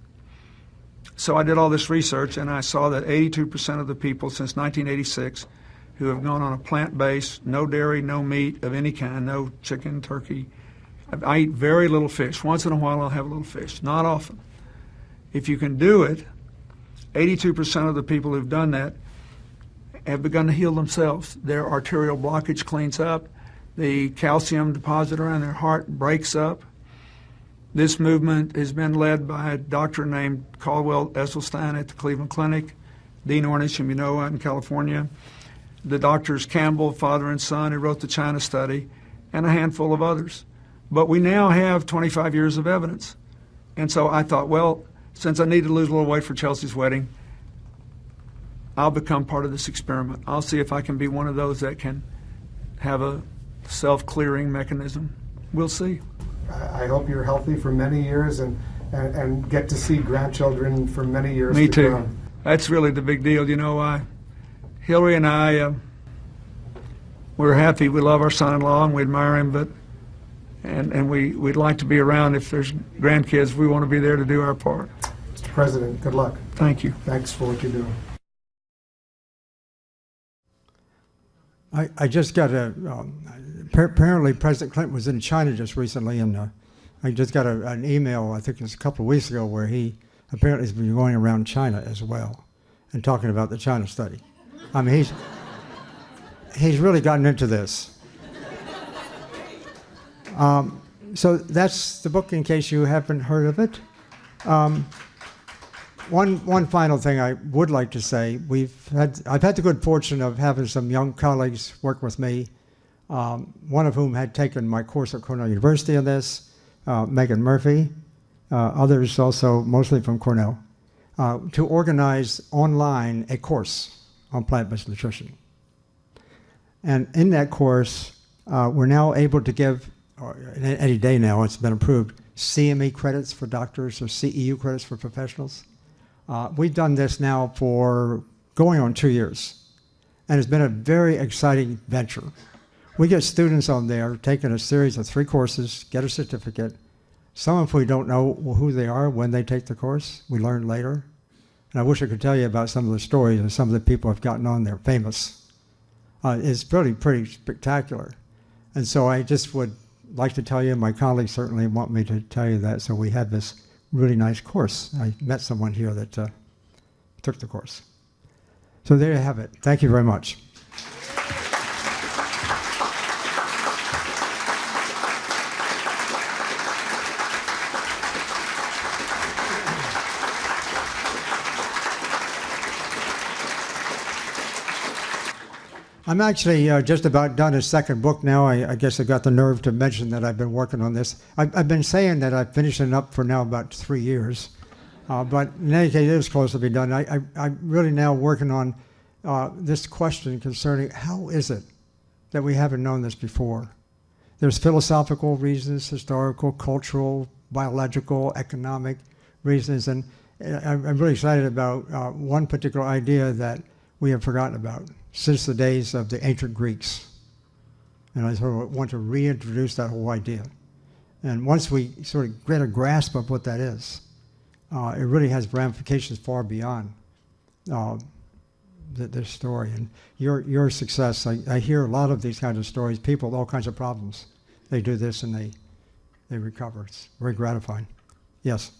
So I did all this research, and I saw that 82% of the people since 1986 who have gone on a plant-based, no dairy, no meat of any kind, no chicken, turkey. I eat very little fish. Once in a while I'll have a little fish, not often. If you can do it, 82% of the people who've done that have begun to heal themselves. Their arterial blockage cleans up. The calcium deposit around their heart breaks up. This movement has been led by a doctor named Caldwell Esselstyn at the Cleveland Clinic, Dean Ornish, whom you know, out in California, the doctors Campbell, father and son, who wrote the China study, and a handful of others. But we now have 25 years of evidence. And so I thought, well, since I need to lose a little weight for Chelsea's wedding, I'll become part of this experiment. I'll see if I can be one of those that can have a self-clearing mechanism. We'll see. I hope you're healthy for many years and get to see grandchildren for many years Me to too. come. That's really the big deal. You know, Hillary and I, we're happy. We love our son-in-law and we admire him, but and we'd like to be around. If there's grandkids, we want to be there to do our part. Mr. President, good luck. Thank you. Thanks for what you do. I just got apparently President Clinton was in China just recently, and I just got an email, I think it was a couple of weeks ago, where he apparently has been going around China as well and talking about the China study. I mean, he's really gotten into this. So that's the book in case you haven't heard of it. One final thing I would like to say, I've had the good fortune of having some young colleagues work with me, one of whom had taken my course at Cornell University on this, Megan Murphy, others also mostly from Cornell, to organize online a course on plant-based nutrition. And in that course, we're now able to give, any day now it's been approved, CME credits for doctors or CEU credits for professionals. We've done this now for going on 2 years, and it's been a very exciting venture. We get students on there taking a series of 3 courses, get a certificate. Some of we don't know who they are when they take the course. We learn later. And I wish I could tell you about some of the stories of some of the people who have gotten on there famous. It's really pretty spectacular. And so I just would like to tell you, my colleagues certainly want me to tell you that, so we have this really nice course. I met someone here that took the course. So there you have it. Thank you very much. I'm actually just about done a second book now. I guess I got the nerve to mention that I've been working on this. I've been saying that I've finished it up for now about 3 years. But in any case, it is close to be done. I'm really now working on this question concerning how is it that we haven't known this before? There's philosophical reasons, historical, cultural, biological, economic reasons. And I'm really excited about one particular idea that we have forgotten about since the days of the ancient Greeks. And I sort of want to reintroduce that whole idea. And once we sort of get a grasp of what that is, it really has ramifications far beyond this story. And your success, I hear a lot of these kinds of stories, people with all kinds of problems. They do this and they recover. It's very gratifying. Yes?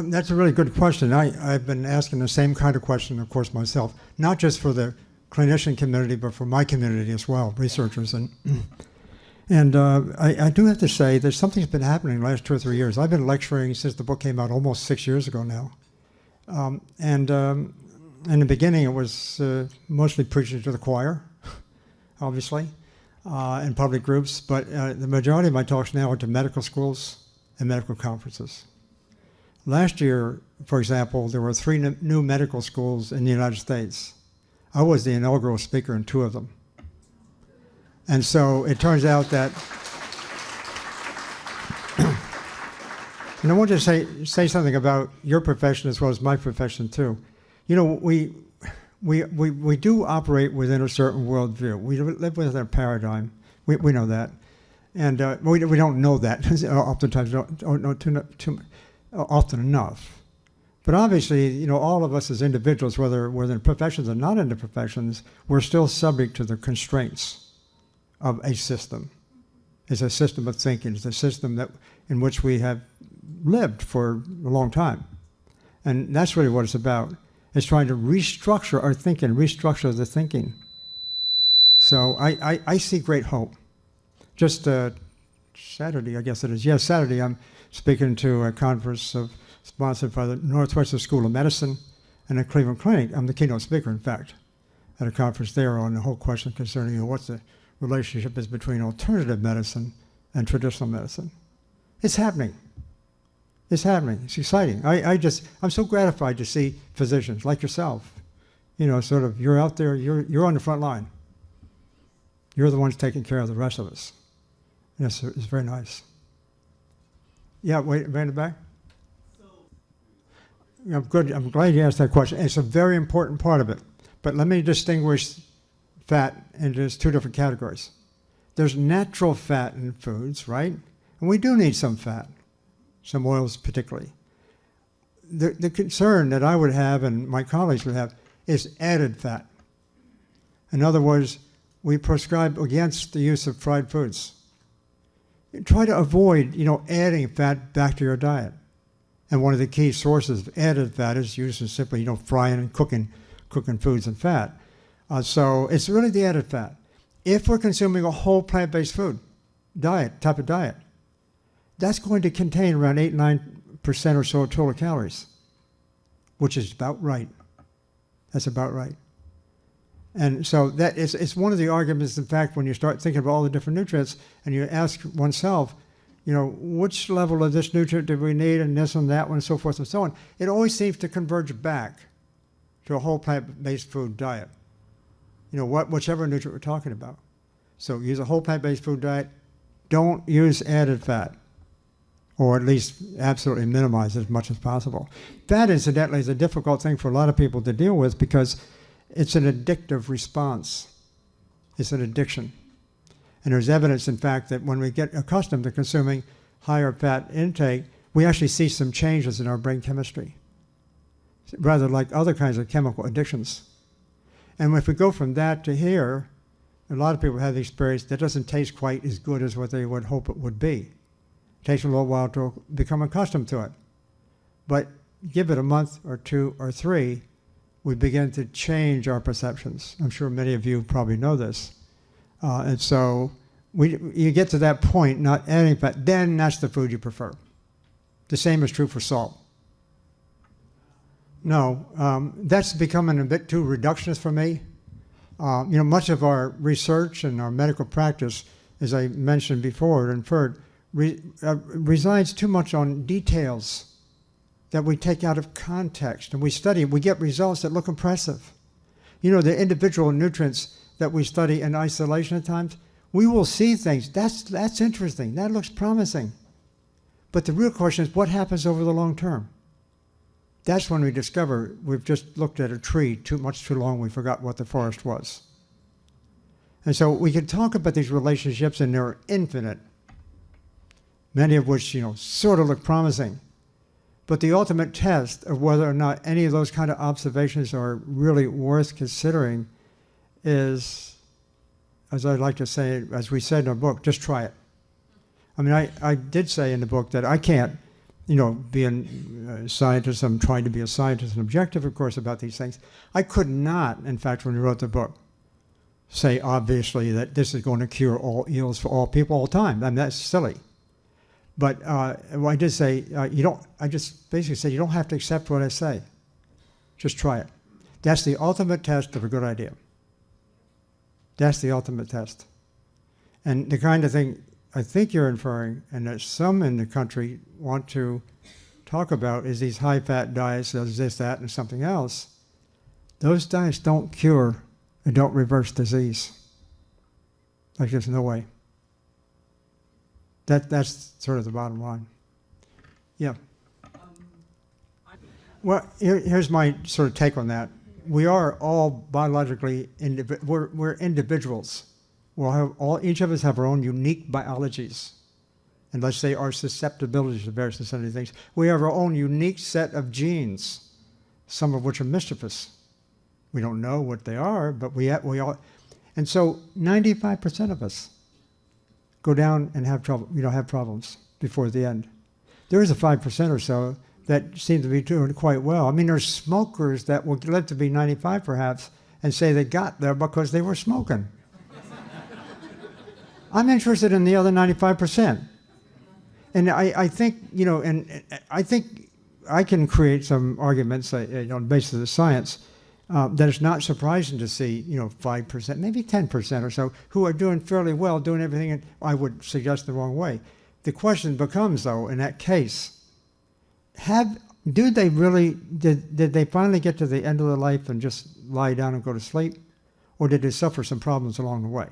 That's a really good question. I've been asking the same kind of question, of course, myself, not just for the clinician community, but for my community as well, researchers. And And I do have to say that something's been happening the last 2 or 3 years. I've been lecturing since the book came out almost 6 years ago now. And in the beginning, it was mostly preaching to the choir, obviously, in public groups. But the majority of my talks now are to medical schools and medical conferences. Last year, for example, there were 3 new medical schools in the United States. I was the inaugural speaker in 2 of them. And so it turns out that, and I want to say something about your profession as well as my profession too. You know, we do operate within a certain worldview. We live within a paradigm. We know that. And we don't know that oftentimes, don't know too often enough. But obviously, you know, all of us as individuals, whether we're in professions or not in the professions, we're still subject to the constraints of a system. It's a system of thinking. It's a system in which we have lived for a long time. And that's really what it's about. It's trying to restructure our thinking, restructure the thinking. So I see great hope. Just Saturday, I guess it is. Yes, Saturday, I'm speaking to a conference sponsored by the Northwestern School of Medicine and the Cleveland Clinic. I'm the keynote speaker, in fact, at a conference there on the whole question concerning, you know, what's the relationship is between alternative medicine and traditional medicine. It's happening. It's happening. It's exciting. I'm so gratified to see physicians like yourself. You know, sort of, you're out there, you're on the front line. You're the ones taking care of the rest of us. Yes, it's very nice. Yeah, wait, right in the back? I'm good. I'm glad you asked that question. It's a very important part of it. But let me distinguish fat into 2 different categories. There's natural fat in foods, right? And we do need some fat, some oils particularly. The concern that I would have and my colleagues would have is added fat. In other words, we prescribe against the use of fried foods. Try to avoid, you know, adding fat back to your diet. And one of the key sources of added fat is using simply, you know, frying and cooking foods and fat. So it's really the added fat. If we're consuming a whole plant-based food type of diet, that's going to contain around 8-9% or so of total calories, which is about right. That's about right. And so that is, it's one of the arguments, in fact, when you start thinking about all the different nutrients and you ask oneself, you know, which level of this nutrient do we need and this and that one and so forth and so on, it always seems to converge back to a whole plant-based food diet. You know, whichever nutrient we're talking about. So use a whole plant-based food diet. Don't use added fat, or at least absolutely minimize it as much as possible. Fat, incidentally, is a difficult thing for a lot of people to deal with because it's an addictive response. It's an addiction. And there's evidence, in fact, that when we get accustomed to consuming higher fat intake, we actually see some changes in our brain chemistry, rather like other kinds of chemical addictions. And if we go from that to here, a lot of people have the experience that doesn't taste quite as good as what they would hope it would be. It takes a little while to become accustomed to it. But give it a month or 2 or 3, we begin to change our perceptions. I'm sure many of you probably know this. And so you get to that point, not adding fat, then that's the food you prefer. The same is true for salt. No, that's becoming a bit too reductionist for me. You know, much of our research and our medical practice, as I mentioned before, inferred, resides too much on details that we take out of context and we study. We get results that look impressive. You know, the individual nutrients that we study in isolation at times, we will see things. That's interesting. That looks promising. But the real question is, what happens over the long term? That's when we discover we've just looked at a tree too long, we forgot what the forest was. And so we can talk about these relationships, and they're infinite, many of which, you know, sort of look promising. But the ultimate test of whether or not any of those kind of observations are really worth considering is, as I like to say, as we said in our book, just try it. I mean, I did say in the book that I can't, you know, be a scientist. I'm trying to be a scientist and objective, of course, about these things. I could not, in fact, when we wrote the book, say obviously that this is going to cure all ills for all people all the time. I mean, that's silly. But I did say, I just basically said, you don't have to accept what I say. Just try it. That's the ultimate test of a good idea. That's the ultimate test. And the kind of thing I think you're inferring, and that some in the country want to talk about, is these high-fat diets, there's this, that, and something else. Those diets don't cure and don't reverse disease. Like there's no way. That's sort of the bottom line. Yeah. Well, here's my sort of take on that. We are all biologically, we're individuals. We'll have each of us have our own unique biologies. And let's say our susceptibilities to various things. We have our own unique set of genes, some of which are mischievous. We don't know what they are, but we all, and so 95% of us go down and have trouble, have problems before the end. There is a 5% or so that seem to be doing quite well. I mean, there's smokers that will live to be 95 perhaps and say they got there because they were smoking. I'm interested in the other 95%. And I think, and I think I can create some arguments on the basis of the science that it's not surprising to see, 5%, maybe 10% or so, who are doing fairly well, doing everything, I would suggest, the wrong way. The question becomes, though, in that case, did they finally get to the end of their life and just lie down and go to sleep? Or did they suffer some problems along the way?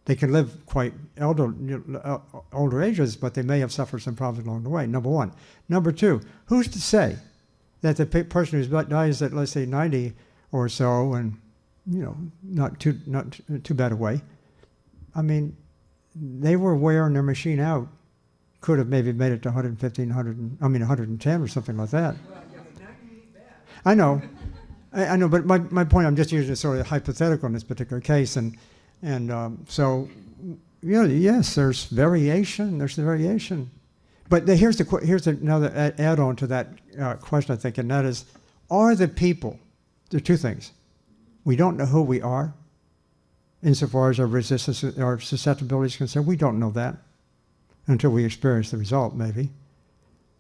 They can live quite older ages, but they may have suffered some problems along the way, number one. Number two, who's to say that the person who dies at, let's say, 90 or so, and not too bad a way, I mean, they were wearing their machine out, could have maybe made it to 115, 110 or something like that. I know, but my point, I'm just using a sort of hypothetical in this particular case, and so, yes, there's variation. There's the variation, but here's another add-on to that question, I think, and that is: are the people? There are two things. We don't know who we are, insofar as our resistance, our susceptibility is concerned. We don't know that until we experience the result. Maybe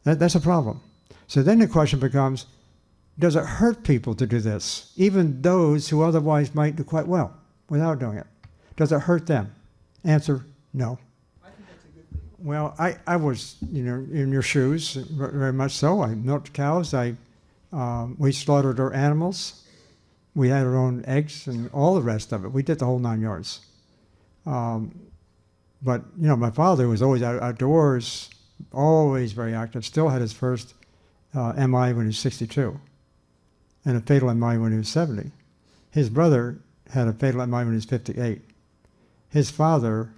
that's a problem. So then the question becomes: does it hurt people to do this, even those who otherwise might do quite well without doing it? Does it hurt them? Answer, no. I think that's a good thing. Well, I was, in your shoes, very much so. I milked cows. We slaughtered our animals. We had our own eggs and all the rest of it. We did the whole 9 yards. But, my father was always outdoors, always very active, still had his first MI when he was 62, and a fatal MI when he was 70. His brother had a fatal MI when he was 58. His father,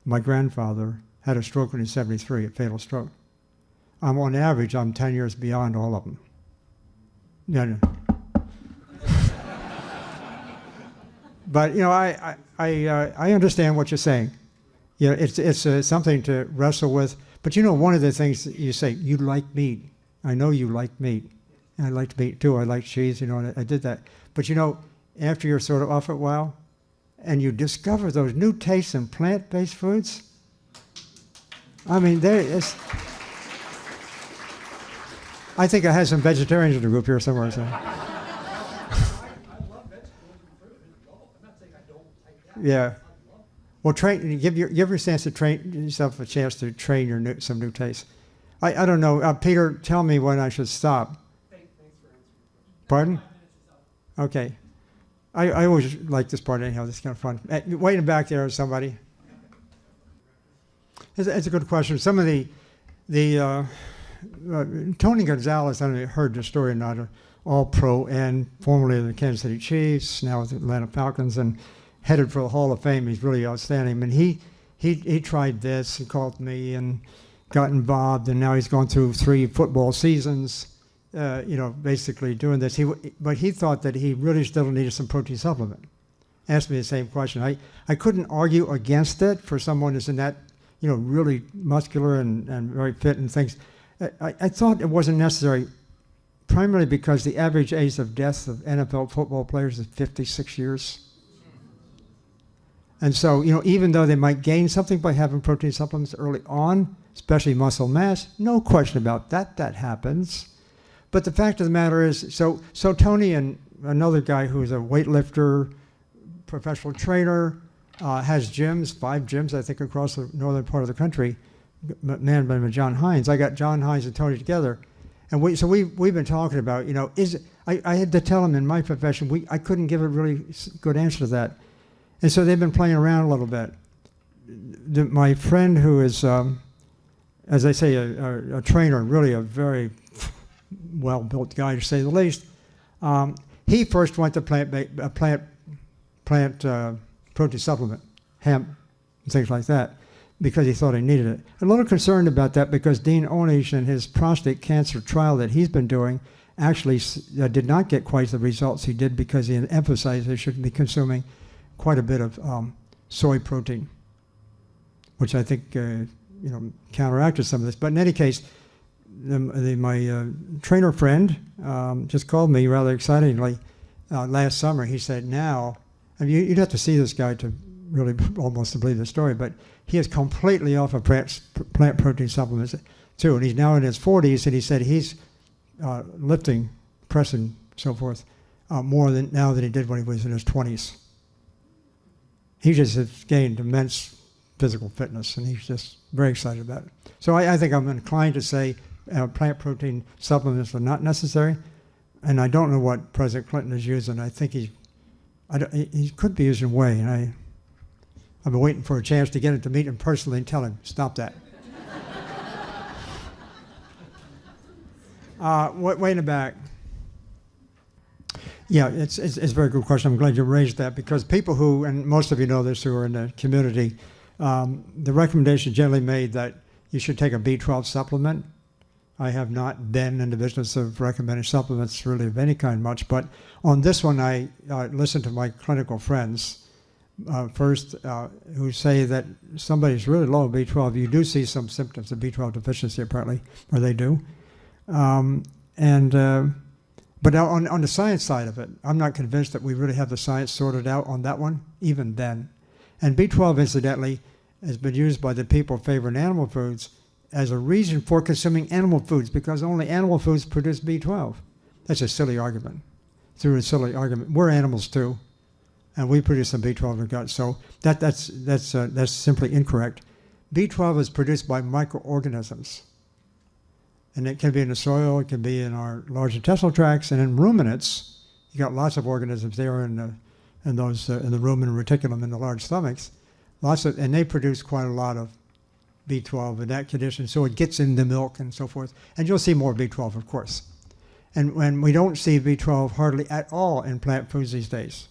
my grandfather, had a stroke when he was 73, a fatal stroke. On average, I'm 10 years beyond all of them. Yeah. But, I understand what you're saying. It's something to wrestle with. But, one of the things that you say, you like meat. I know you like meat. And I liked meat, too. I like cheese, and I did that. But, after you're sort of off it a while, and you discover those new tastes in plant-based foods, I mean, I think I had some vegetarians in the group here somewhere. So. I love vegetables and fruit and golf. I'm not saying I don't like that. Yeah. Well, give yourself a chance to train some new tastes. I don't know. Peter, tell me when I should stop. Thanks for answering the question. Pardon? 5 minutes is up. Okay. I always like this part anyhow. This is kind of fun. Waiting back there is somebody. It's a good question. Some of the Tony Gonzalez, I don't know if you heard the story or not, all-pro and formerly of the Kansas City Chiefs, now with the Atlanta Falcons, and headed for the Hall of Fame. He's really outstanding. And he tried this and called me and got involved, and now he's gone through 3 football seasons. Basically doing this. But he thought that he really still needed some protein supplement. Asked me the same question. I couldn't argue against it for someone who's in that, really muscular and very fit and things. I thought it wasn't necessary, primarily because the average age of death of NFL football players is 56 years. And so, even though they might gain something by having protein supplements early on, especially muscle mass, no question about that, that happens. But the fact of the matter is, so Tony and another guy who's a weightlifter, professional trainer, has gyms, 5 gyms, I think, across the northern part of the country, man by the name of John Hines. I got John Hines and Tony together. And we've been talking about, I had to tell him in my profession, I couldn't give a really good answer to that. And so they've been playing around a little bit. My friend who is, as I say, a trainer, really a very well-built guy to say the least, he first went to plant protein supplement, hemp, and things like that, because he thought he needed it. I'm a little concerned about that because Dean Ornish in his prostate cancer trial that he's been doing actually did not get quite the results he did because he emphasized they should be consuming quite a bit of soy protein, which I think counteracted some of this. But in any case, my trainer friend just called me rather excitingly last summer. He said, now, and you'd have to see this guy to really almost to believe the story, but he is completely off of plant protein supplements too. And he's now in his 40s, and he said he's lifting, pressing, so forth, more than now than he did when he was in his 20s. He just has gained immense physical fitness, and he's just very excited about it. So I think I'm inclined to say plant protein supplements are not necessary, and I don't know what President Clinton is using. I think he could be using whey, and I've been waiting for a chance to get him to meet him personally and tell him, stop that. Way in the back. Yeah, it's a very good question. I'm glad you raised that because people who, and most of you know this who are in the community, the recommendation generally made that you should take a B12 supplement. I have not been in the business of recommending supplements really of any kind much, but on this one I listened to my clinical friends first who say that somebody's really low in B12. You do see some symptoms of B12 deficiency apparently, or they do. But on the science side of it, I'm not convinced that we really have the science sorted out on that one, even then. And B12, incidentally, has been used by the people favoring animal foods as a reason for consuming animal foods, because only animal foods produce B12. That's a silly argument. Through a silly argument. We're animals too, and we produce some B12 in the gut. So that's simply incorrect. B12 is produced by microorganisms. And it can be in the soil, it can be in our large intestinal tracts, and in ruminants, you got lots of organisms there in the rumen reticulum in the large stomachs, and they produce quite a lot of B12 in that condition, so it gets in the milk and so forth. And you'll see more B12, of course. And when we don't see B12 hardly at all in plant foods these days,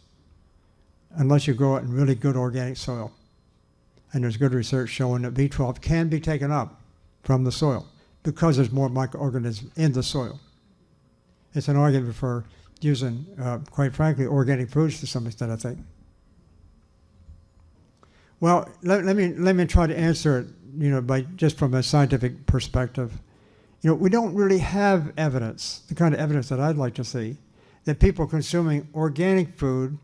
unless you grow it in really good organic soil. And there's good research showing that B12 can be taken up from the soil, because there's more microorganisms in the soil. It's an argument for using, quite frankly, organic foods to some extent, I think. Well, let me try to answer it, by just from a scientific perspective. We don't really have evidence, the kind of evidence that I'd like to see, that people consuming organic food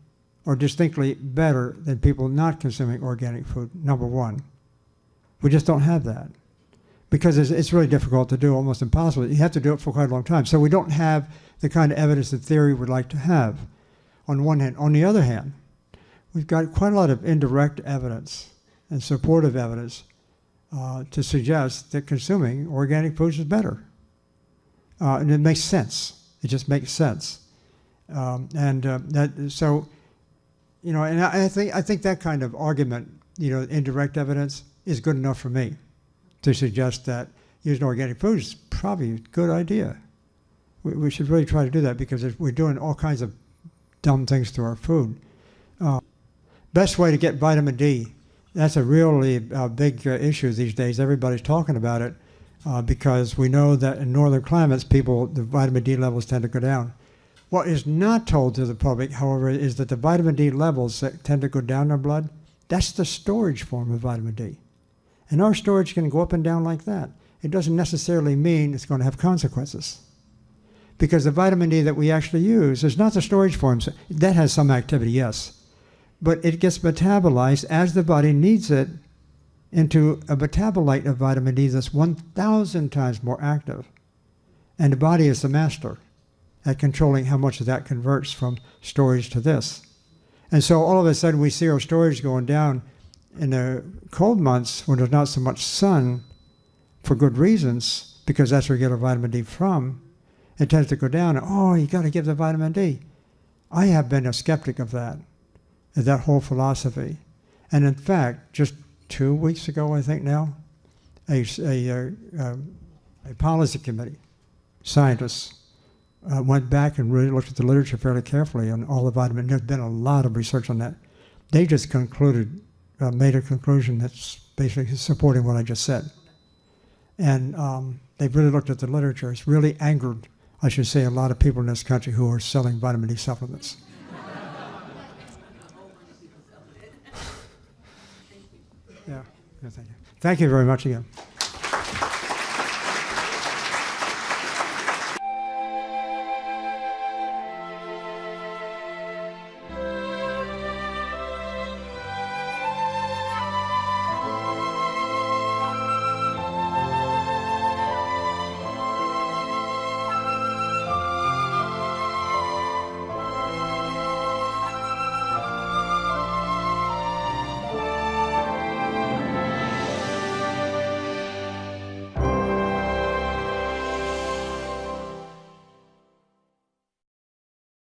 are distinctly better than people not consuming organic food, number one. We just don't have that. Because it's really difficult to do, almost impossible. You have to do it for quite a long time. So we don't have the kind of evidence that theory would like to have, on one hand. On the other hand, we've got quite a lot of indirect evidence and supportive evidence to suggest that consuming organic foods is better. And it makes sense. It just makes sense. And I think that kind of argument, indirect evidence, is good enough for me to suggest that using organic food is probably a good idea. We should really try to do that because we're doing all kinds of dumb things to our food. Best way to get vitamin D. That's a really big issue these days. Everybody's talking about it because we know that in northern climates, the vitamin D levels tend to go down. What is not told to the public, however, is that the vitamin D levels that tend to go down in our blood, that's the storage form of vitamin D. And our storage can go up and down like that. It doesn't necessarily mean it's going to have consequences. Because the vitamin D that we actually use is not the storage forms. That has some activity, yes. but it gets metabolized as the body needs it into a metabolite of vitamin D that's 1,000 times more active. And the body is the master at controlling how much of that converts from storage to this. And so all of a sudden we see our storage going down in the cold months when there's not so much sun, for good reasons, because that's where we get our vitamin D from. It tends to go down. Oh, you got to give the vitamin D. I have been a skeptic of that whole philosophy. And in fact, just 2 weeks ago, I think now, a policy committee, scientists, went back and really looked at the literature fairly carefully on all the vitamin. There's been a lot of research on that. They just concluded, made a conclusion that's basically supporting what I just said. And they've really looked at the literature. It's really angered, I should say, a lot of people in this country who are selling vitamin D supplements. Yeah, thank you. Thank you very much again.